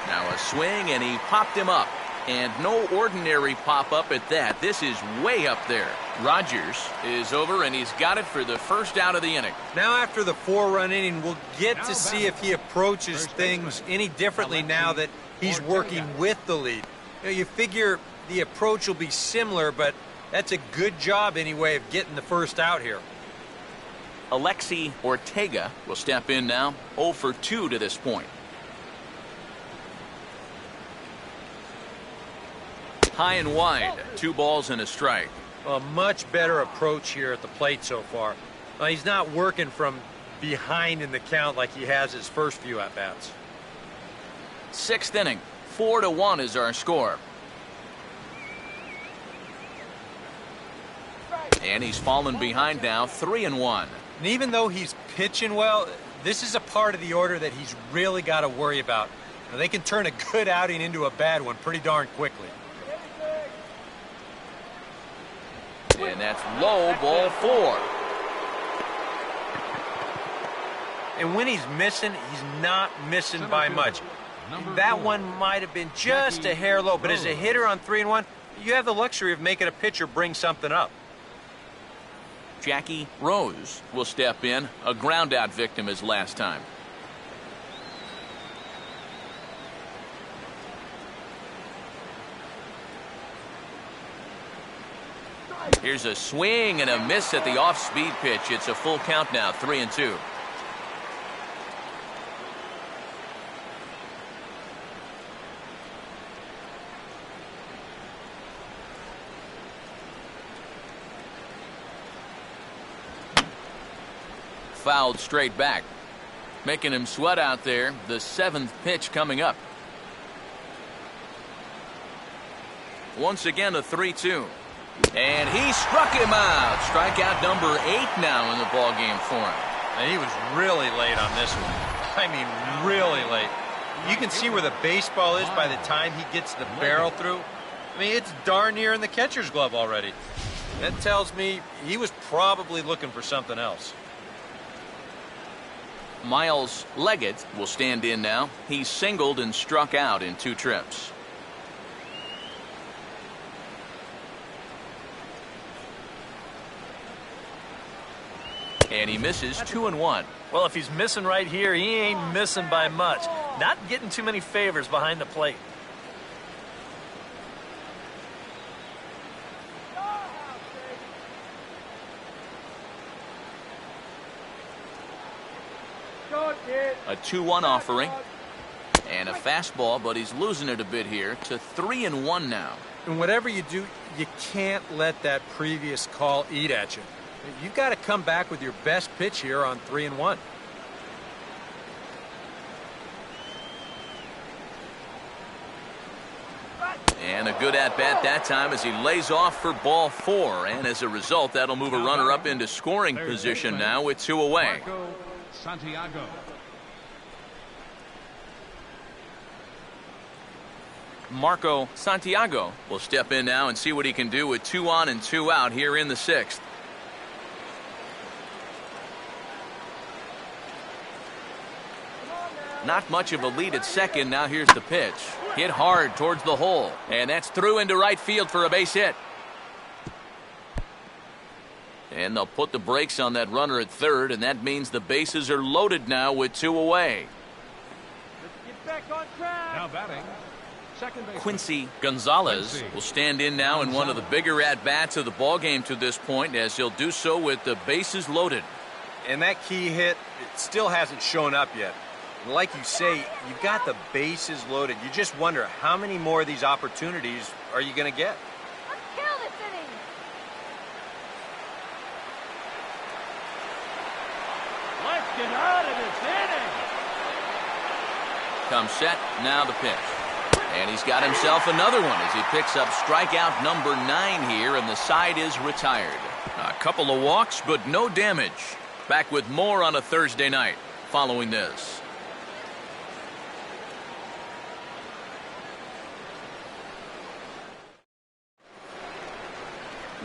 Now a swing, and he popped him up. And no ordinary pop-up at that. This is way up there. Rogers is over, and he's got it for the first out of the inning. Now after the 4-run inning, we'll get to see if he approaches things any differently now that he's working with the lead. You figure the approach will be similar, but that's a good job anyway of getting the first out here. Alexi Ortega will step in now, 0 for 2 to this point. High and wide, 2 balls and a strike. A much better approach here at the plate so far. He's not working from behind in the count like he has his first few at-bats. 6th inning, 4-1 is our score. And he's fallen behind now, 3-1. And even though he's pitching well, this is a part of the order that he's really got to worry about. Now, they can turn a good outing into a bad one pretty darn quickly. And that's low, ball 4. And when he's missing, he's not missing by much. That one might have been just a hair low, but as a hitter on 3-1, you have the luxury of making a pitcher bring something up. Jackie Rose will step in, a ground-out victim as last time. Here's a swing and a miss at the off-speed pitch. It's a full count now, 3-2. Fouled straight back. Making him sweat out there. The 7th pitch coming up. Once again, a 3-2. And he struck him out. Strikeout number 8 now in the ballgame for him. And he was really late on this one. I mean, really late. You can see where the baseball is by the time he gets the barrel through. I mean, it's darn near in the catcher's glove already. That tells me he was probably looking for something else. Miles Leggett will stand in now. He singled and struck out in 2 trips. And he misses 2-1. Well, if he's missing right here, he ain't missing by much. Not getting too many favors behind the plate. A 2-1 offering. And a fastball, but he's losing it a bit here to 3-1 now. And whatever you do, you can't let that previous call eat at you. You've got to come back with your best pitch here on 3-1. And a good at-bat that time as he lays off for ball 4. And as a result, that'll move a runner up into scoring position now with 2 away. Santiago. Marco Santiago will step in now and see what he can do with 2 on and 2 out here in the 6th. Not much of a lead at second. Now here's the pitch. Hit hard towards the hole. And that's through into right field for a base hit. And they'll put the brakes on that runner at third, and that means the bases are loaded now with 2 away. Get back on track. Now batting, second base. Quincy Gonzalez will stand in now in one of the bigger at-bats of the ballgame to this point, as he'll do so with the bases loaded. And that key hit, it still hasn't shown up yet. And like you say, you've got the bases loaded. You just wonder how many more of these opportunities are you going to get? Let's kill this inning. get out of this inning. Comes set, now the pitch. And he's got himself another one as he picks up strikeout number 9 here, and the side is retired. A couple of walks, but no damage. Back with more on a Thursday night following this.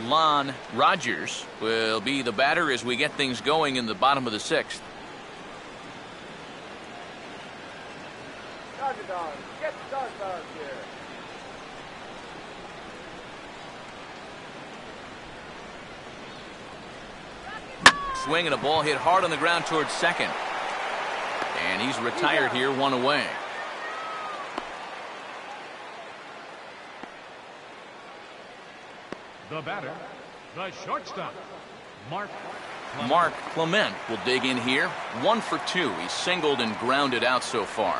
Lon Rogers will be the batter as we get things going in the bottom of the 6th. Dodger dogs, get the dog dogs here. Swing and a ball hit hard on the ground towards second. And he's retired here, 1 away. The batter, the shortstop, Mark Clement will dig in here. 1 for 2. He's singled and grounded out so far.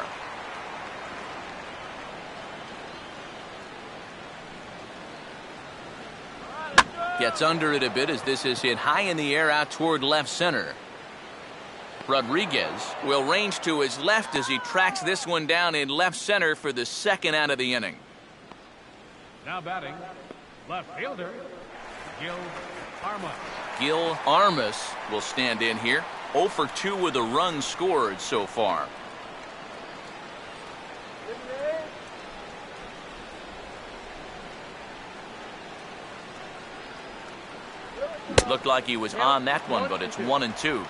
Gets under it a bit as this is hit high in the air out toward left center. Rodriguez will range to his left as he tracks this one down in left center for the second out of the inning. now batting, left fielder, Gil Armas. Gil Armas will stand in here. 0 for 2 with a run scored so far. Looked like he was on that one, but it's 1-2.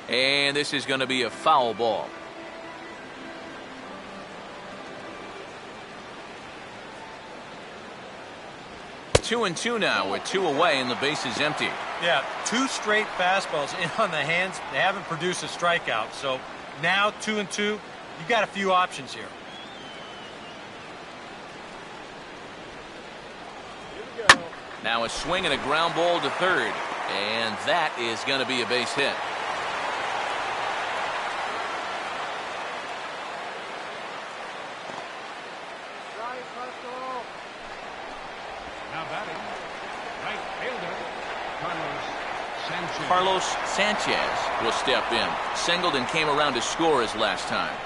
And this is going to be a foul ball. Two and two now with 2 away and the base is empty. Yeah, 2 straight fastballs in on the hands. They haven't produced a strikeout. So now 2 and 2, you got a few options here. Now a swing and a ground ball to third. And that is going to be a base hit. Now batting, right fielder, Sanchez. Carlos Sanchez will step in. Singled and came around to score his last time.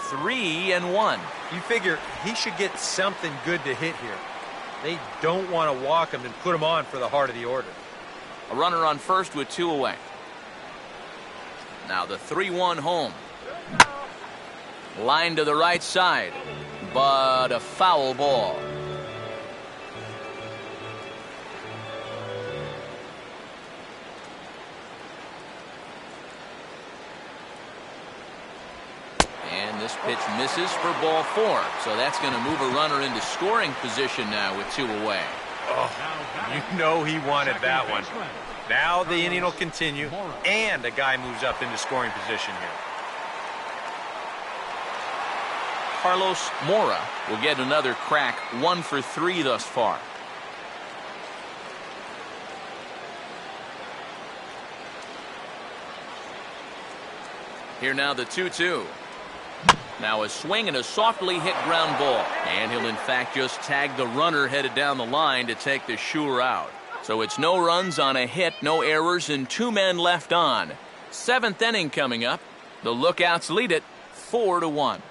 Three and 1. You figure he should get something good to hit here. They don't want to walk him and put him on for the heart of the order. A runner on first with 2 away. Now the 3-1 home. Line to the right side, but a foul ball. And this pitch misses for ball 4. So that's going to move a runner into scoring position now with 2 away. Oh, you know he wanted that one. Now the inning will continue, and a guy moves up into scoring position here. Carlos Mora will get another crack. 1 for 3 thus far. Here now the 2-2. Now a swing and a softly hit ground ball. And he'll in fact just tag the runner headed down the line to take the sure out. So it's no runs on a hit, no errors, and 2 men left on. 7th inning coming up. The Lookouts lead it 4-1.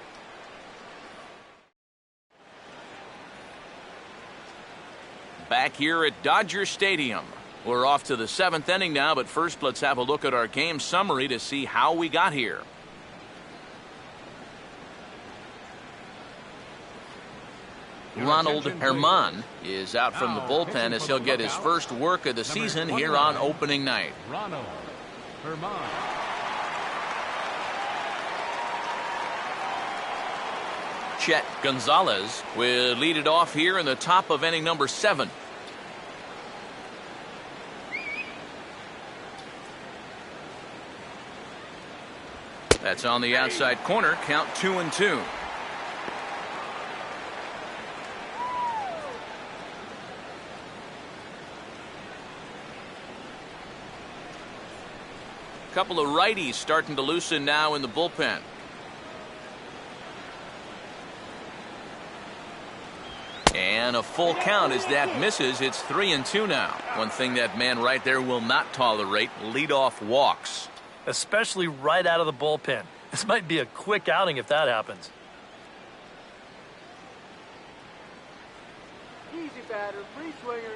Back here at Dodger Stadium. We're off to the 7th inning now, but first let's have a look at our game summary to see how we got here. Ronald Herman is out from the bullpen as he'll get his first work of the season here on opening night. Ronald Herman. Chet Gonzalez will lead it off here in the top of inning number 7. That's on the outside corner, count 2-2. couple of righties starting to loosen now in the bullpen. And a full count as that misses. It's 3-2 now. One thing that man right there will not tolerate, leadoff walks. Especially right out of the bullpen. This might be a quick outing if that happens. Easy batter, free swinger.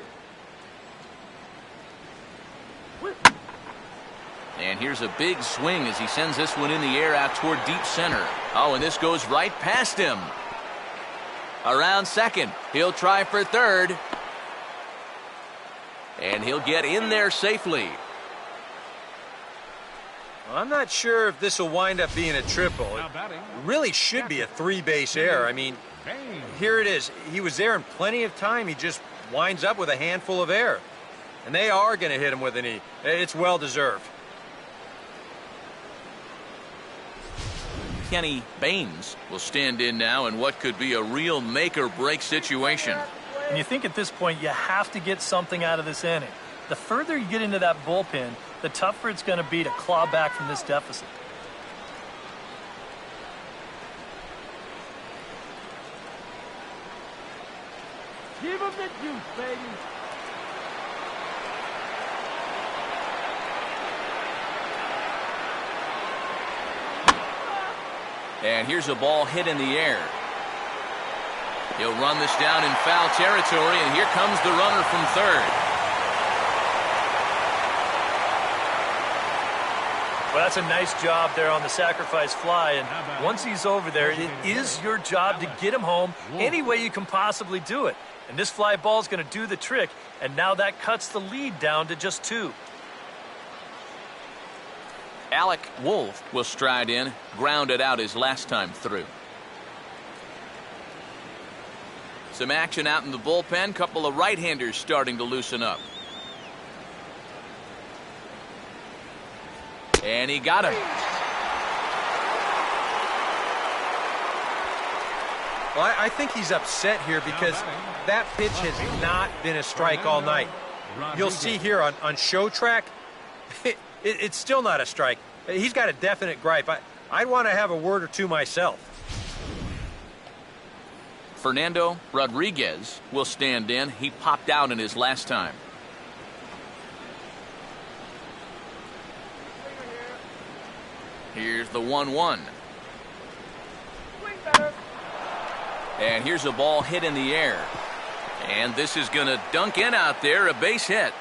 And here's a big swing as he sends this one in the air out toward deep center. Oh, and this goes right past him. Around second. He'll try for third. And he'll get in there safely. Well, I'm not sure if this will wind up being a triple. It really should be a three-base error. I mean, here it is. He was there in plenty of time. He just winds up with a handful of air. And they are going to hit him with a knee. It's well-deserved. Kenny Baines will stand in now in what could be a real make-or-break situation. And you think at this point you have to get something out of this inning. The further you get into that bullpen, the tougher it's going to be to claw back from this deficit. Give him the juice, baby. And here's a ball hit in the air. He'll run this down in foul territory, and here comes the runner from third. Well, that's a nice job there on the sacrifice fly, and once he's over there, it is your job to get him home any way you can possibly do it. And this fly ball is going to do the trick, and now that cuts the lead down to just 2. Alec Wolf will stride in, grounded out his last time through. Some action out in the bullpen. Couple of right-handers starting to loosen up. And he got him. Well, I think he's upset here because that pitch has not been a strike all night. You'll see here on show track, it's still not a strike. He's got a definite gripe. I'd want to have a word or two myself. Fernando Rodriguez will stand in. He popped out in his last time. Here's the 1-1. And here's a ball hit in the air. And this is going to dunk in out there, a base hit.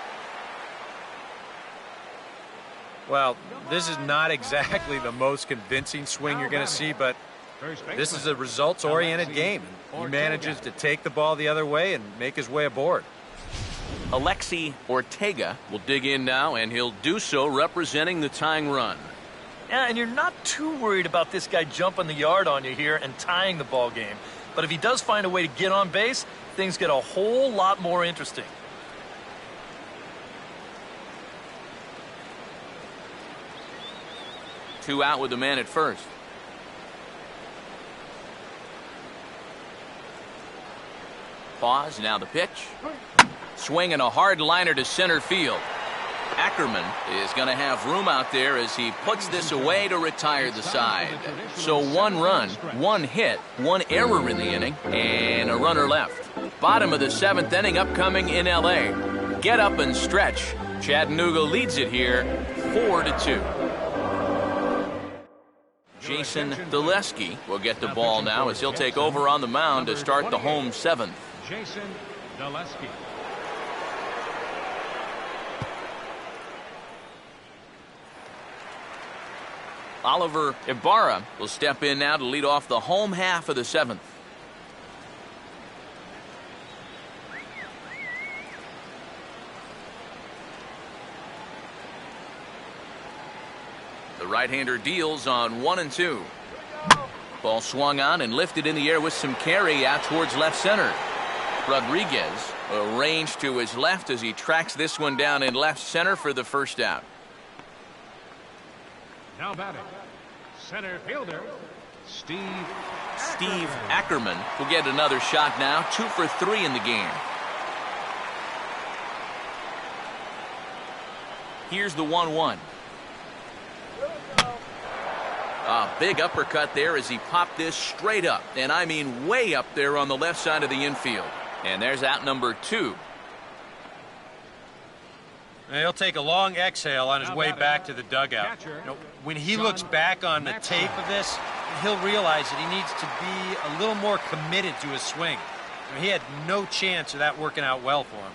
Well, this is not exactly the most convincing swing you're going to see, but this is a results-oriented game. He manages to take the ball the other way and make his way aboard. Alexi Ortega will dig in now, and he'll do so representing the tying run. Yeah, and you're not too worried about this guy jumping the yard on you here and tying the ball game. But if he does find a way to get on base, things get a whole lot more interesting. Two out with the man at first. Pause, now the pitch. Swinging a hard liner to center field. Ackerman is going to have room out there as he puts this away to retire the side. So 1 run, 1 hit, 1 error in the inning, and a runner left. Bottom of the 7th inning upcoming in L.A. Get up and stretch. Chattanooga leads it here 4-2. Jason Deleski will get the ball now as he'll take over on the mound to start the home 7th. Jason Deleski. Oliver Ibarra will step in now to lead off the home half of the 7th. The right-hander deals on 1-2. Ball swung on and lifted in the air with some carry out towards left center. Rodriguez arranged to his left as he tracks this one down in left center for the first out. Now batting, center fielder, Steve Ackerman will get another shot now, 2 for 3 in the game. Here's the 1-1. A big uppercut there as he popped this straight up, and I mean way up there on the left side of the infield. And there's out number 2. He'll take a long exhale on his way back to the dugout. When he looks back on the tape of this, he'll realize that he needs to be a little more committed to his swing. He had no chance of that working out well for him.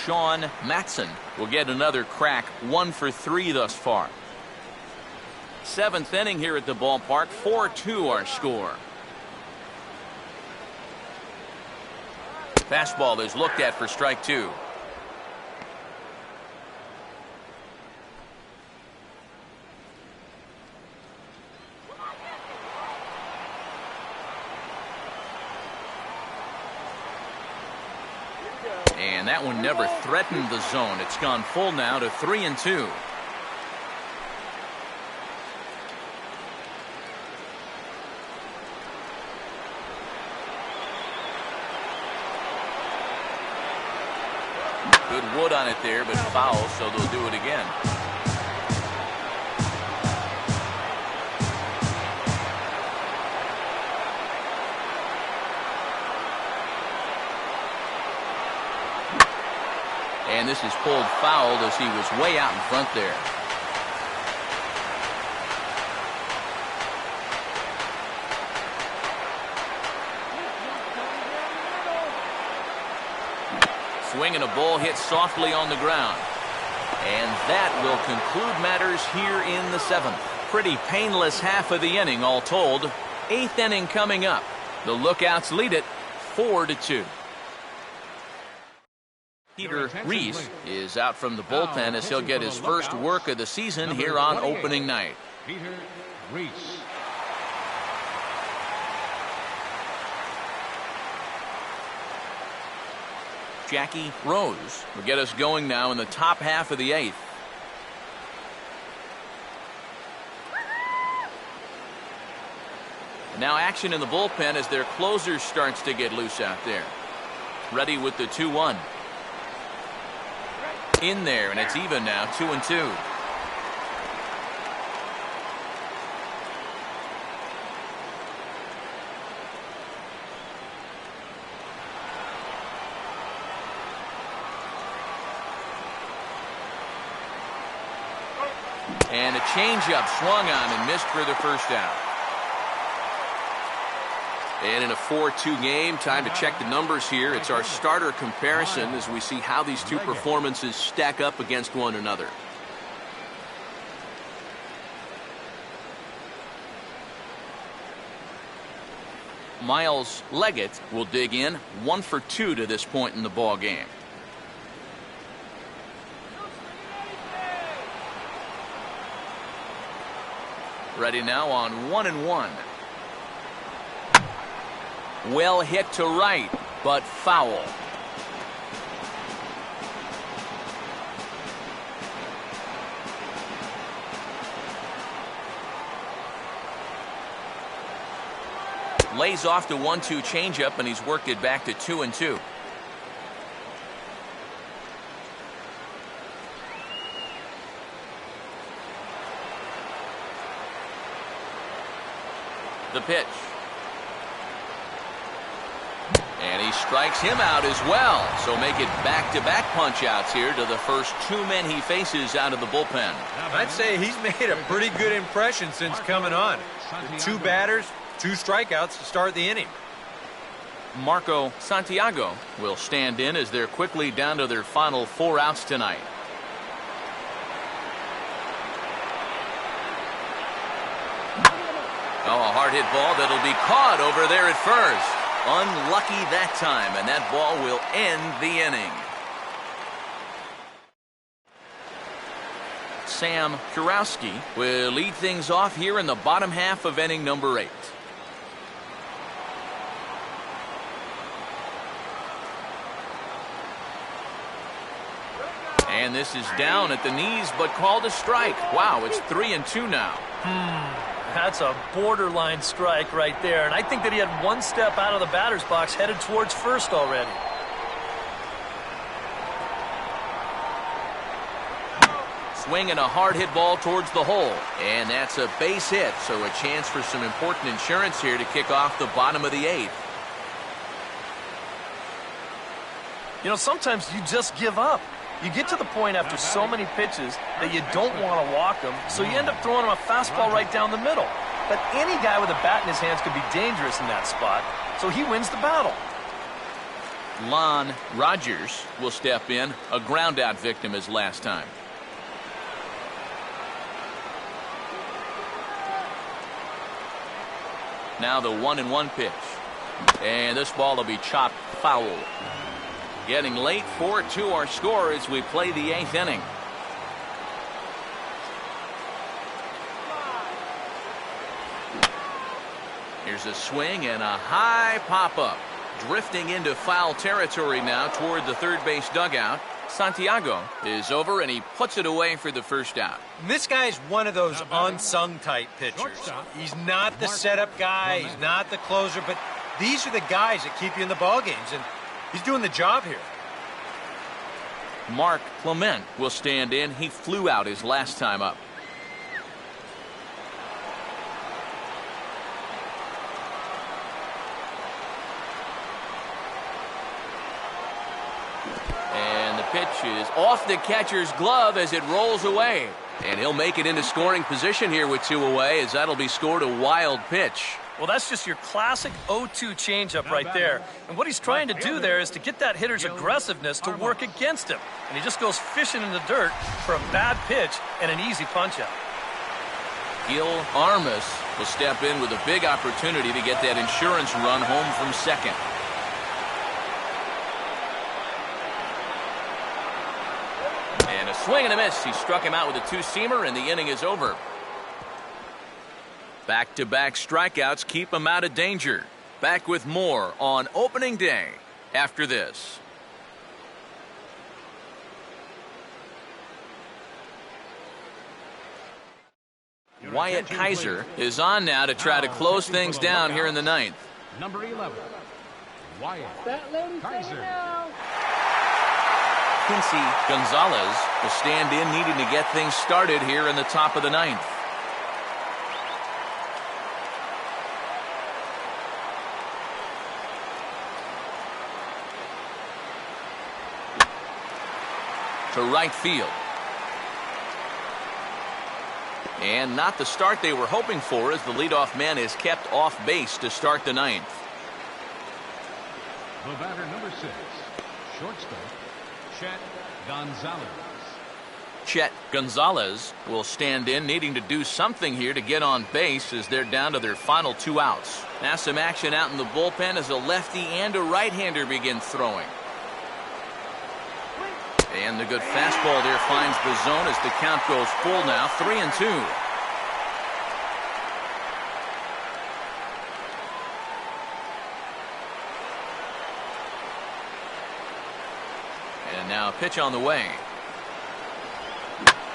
Sean Matson will get another crack, 1 for 3 thus far. 7th inning here at the ballpark, 4-2 our score. Fastball is looked at for strike 2. And that one never threatened the zone. It's gone full now to 3-2. Good wood on it there, but foul, so they'll do it again. And this is pulled fouled as he was way out in front there. Swing and a ball hit softly on the ground. And that will conclude matters here in the 7th. Pretty painless half of the inning all told. 8th inning coming up. The Lookouts lead it 4-2. Peter Reese is out from the bullpen as he'll get his first work of the season here on opening night. Peter Reese. Jackie Rose will get us going now in the top half of the 8th. And now action in the bullpen as their closer starts to get loose out there. Ready with the 2-1. In there, and it's even now, 2-2. And a changeup swung on and missed for the first out. And in a 4-2 game, time to check the numbers here. It's our starter comparison as we see how these two performances stack up against one another. Miles Leggett will dig in, 1 for 2 to this point in the ball game. Ready now on 1-1. Well hit to right, but foul. Lays off the 1-2 changeup, and he's worked it back to 2-2. The pitch. And he strikes him out as well. So make it back-to-back punch-outs here to the first 2 men he faces out of the bullpen. I'd say he's made a pretty good impression since coming on. 2 batters, 2 strikeouts to start the inning. Marco Santiago will stand in as they're quickly down to their final 4 outs tonight. Oh, a hard hit ball that'll be caught over there at first. Unlucky that time, and that ball will end the inning. Sam Kurowski will lead things off here in the bottom half of inning number 8. And this is down at the knees, but called a strike. Wow, it's 3-2 now. That's a borderline strike right there. And I think that he had 1 step out of the batter's box headed towards first already. swing and a hard hit ball towards the hole. And that's a base hit, so a chance for some important insurance here to kick off the bottom of the 8th. You know, sometimes you just give up. You get to the point after so many pitches that you don't want to walk them, so you end up throwing him a fastball right down the middle. But any guy with a bat in his hands could be dangerous in that spot, so he wins the battle. Lon Rogers will step in, a ground-out victim as last time. Now the 1-1 pitch. And this ball will be chopped foul. Getting late, 4-2 our score as we play the 8th inning. Here's a swing and a high pop-up. Drifting into foul territory now toward the third base dugout. Santiago is over, and he puts it away for the first out. This guy's one of those unsung type pitchers. He's not the setup guy, he's not the closer, but these are the guys that keep you in the ball games, and he's doing the job here. Mark Clement will stand in. He flew out his last time up. And the pitch is off the catcher's glove as it rolls away. And he'll make it into scoring position here with 2 away, as that'll be scored a wild pitch. Well, that's just your classic 0-2 changeup right there. And what he's trying to do there is to get that hitter's aggressiveness to work against him. And he just goes fishing in the dirt for a bad pitch and an easy punch-out. Gil Armas will step in with a big opportunity to get that insurance run home from second. And a swing and a miss. He struck him out with a 2-seamer, and the inning is over. Back-to-back strikeouts keep him out of danger. Back with more on opening day after this. Wyatt Kaiser is on now to try to close things down here in the 9th. Number 11, Wyatt Kaiser. Quincy Gonzalez will stand in, needing to get things started here in the top of the 9th. To right field. And not the start they were hoping for, as the leadoff man is kept off base to start the 9th. The batter, number 6, shortstop, Chet Gonzalez. Chet Gonzalez will stand in, needing to do something here to get on base as they're down to their final 2 outs. Now some action out in the bullpen as a lefty and a right-hander begin throwing. And the good fastball there finds the zone as the count goes full now, 3-2. And now a pitch on the way.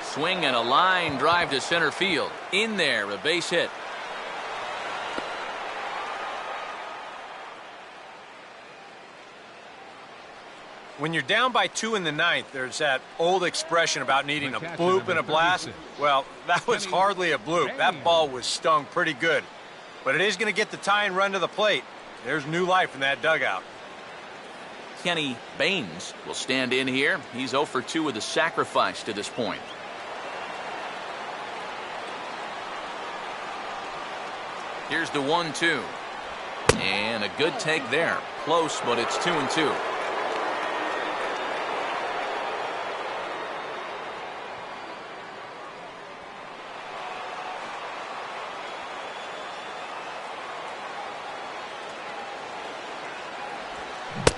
Swing and a line drive to center field. In there, a base hit. When you're down by 2 in the 9th, there's that old expression about needing a bloop and a blast. Well, that was hardly a bloop. That ball was stung pretty good. But it is going to get the tying run to the plate. There's new life in that dugout. Kenny Baines will stand in here. He's 0 for 2 with a sacrifice to this point. Here's the 1-2. And a good take there. Close, but it's 2-2.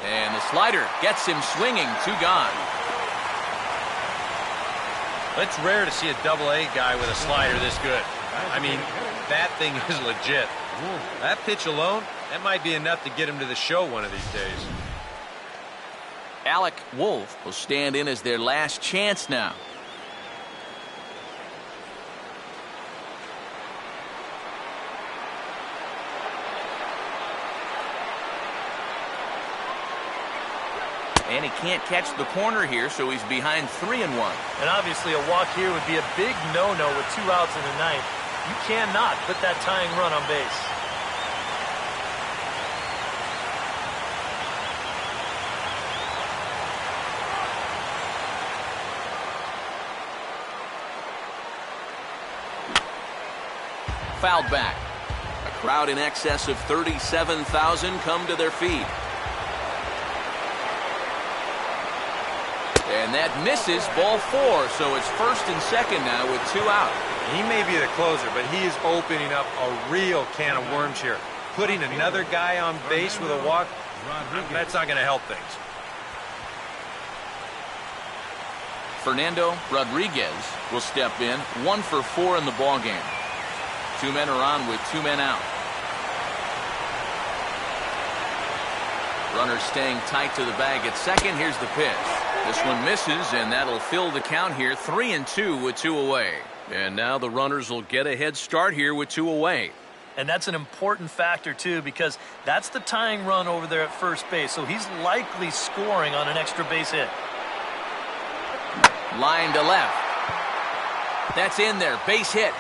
And the slider gets him swinging, 2 gone. It's rare to see a double-A guy with a slider this good. I mean, that thing is legit. That pitch alone, that might be enough to get him to the show one of these days. Alec Wolf will stand in as their last chance now. And he can't catch the corner here, so he's behind 3-1. And obviously a walk here would be a big no-no with 2 outs in the ninth. You cannot put that tying run on base. Fouled back. A crowd in excess of 37,000 come to their feet. And that misses, ball 4, so it's first and second now with 2 out. He may be the closer, but he is opening up a real can of worms here. Putting another guy on base with a walk, that's not going to help things. Fernando Rodriguez will step in, 1 for 4 in the ballgame. 2 men are on with 2 men out. Runner staying tight to the bag at second. Here's the pitch. This one misses, and that'll fill the count here. 3-2 with 2 away. And now the runners will get a head start here with 2 away. And that's an important factor, too, because that's the tying run over there at first base. So he's likely scoring on an extra base hit. Line to left. That's in there. Base hit.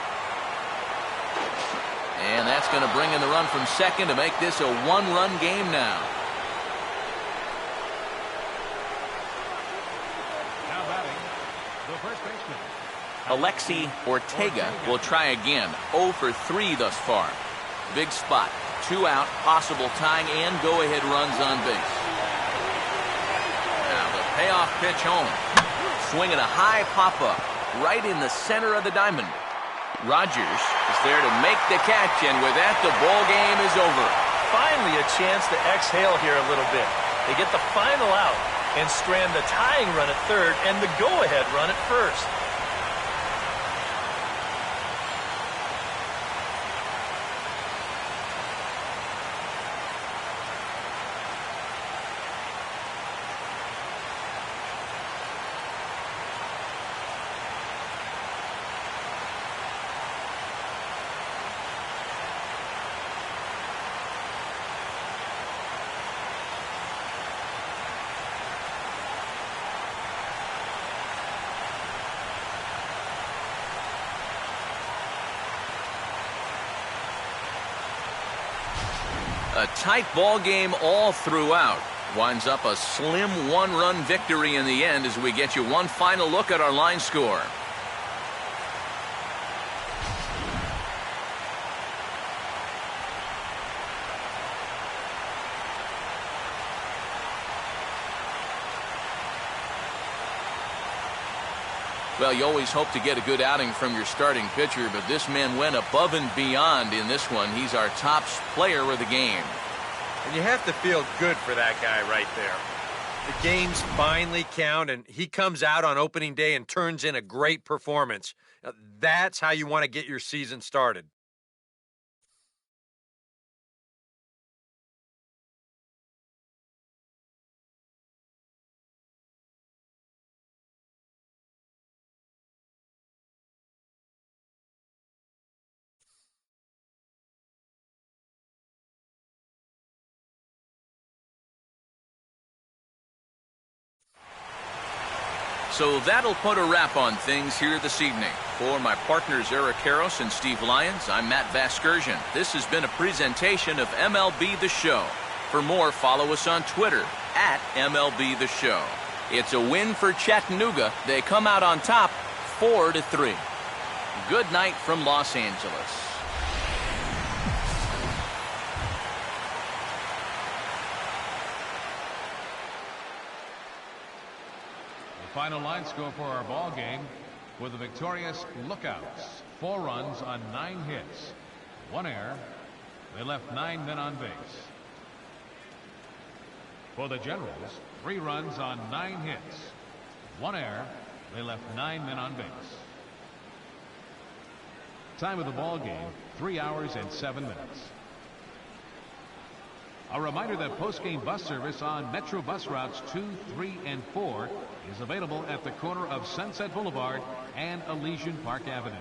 And that's going to bring in the run from second to make this a 1-run game now. Now batting, the first baseman. Alexi Ortega will try again. 0 for 3 thus far. Big spot. 2 out, possible tying and go-ahead runs on base. Now the payoff pitch home. Swinging a high pop-up right in the center of the diamond. Rogers is there to make the catch, and with that, the ball game is over. Finally a chance to exhale here a little bit. They get the final out and strand the tying run at third and the go-ahead run at first. A tight ball game all throughout. Winds up a slim 1-run victory in the end as we get you one final look at our line score. Well, you always hope to get a good outing from your starting pitcher, but this man went above and beyond in this one. He's our top player of the game. And you have to feel good for that guy right there. The games finally count, and he comes out on opening day and turns in a great performance. Now, that's how you want to get your season started. So that'll put a wrap on things here this evening. For my partners Eric Karros and Steve Lyons, I'm Matt Vasgersian. This has been a presentation of MLB The Show. For more, follow us on Twitter at MLB The Show. It's a win for Chattanooga. They come out on top 4-3. Good night from Los Angeles. Final line score for our ball game with the victorious Lookouts. 4 runs on 9 hits, 1 error. They left 9 men on base. For the Generals, 3 runs on 9 hits, 1 error. They left 9 men on base. Time of the ball game, 3 hours and 7 minutes. A reminder that post-game bus service on Metro bus routes 2, 3, and 4 is available at the corner of Sunset Boulevard and Elysian Park Avenue.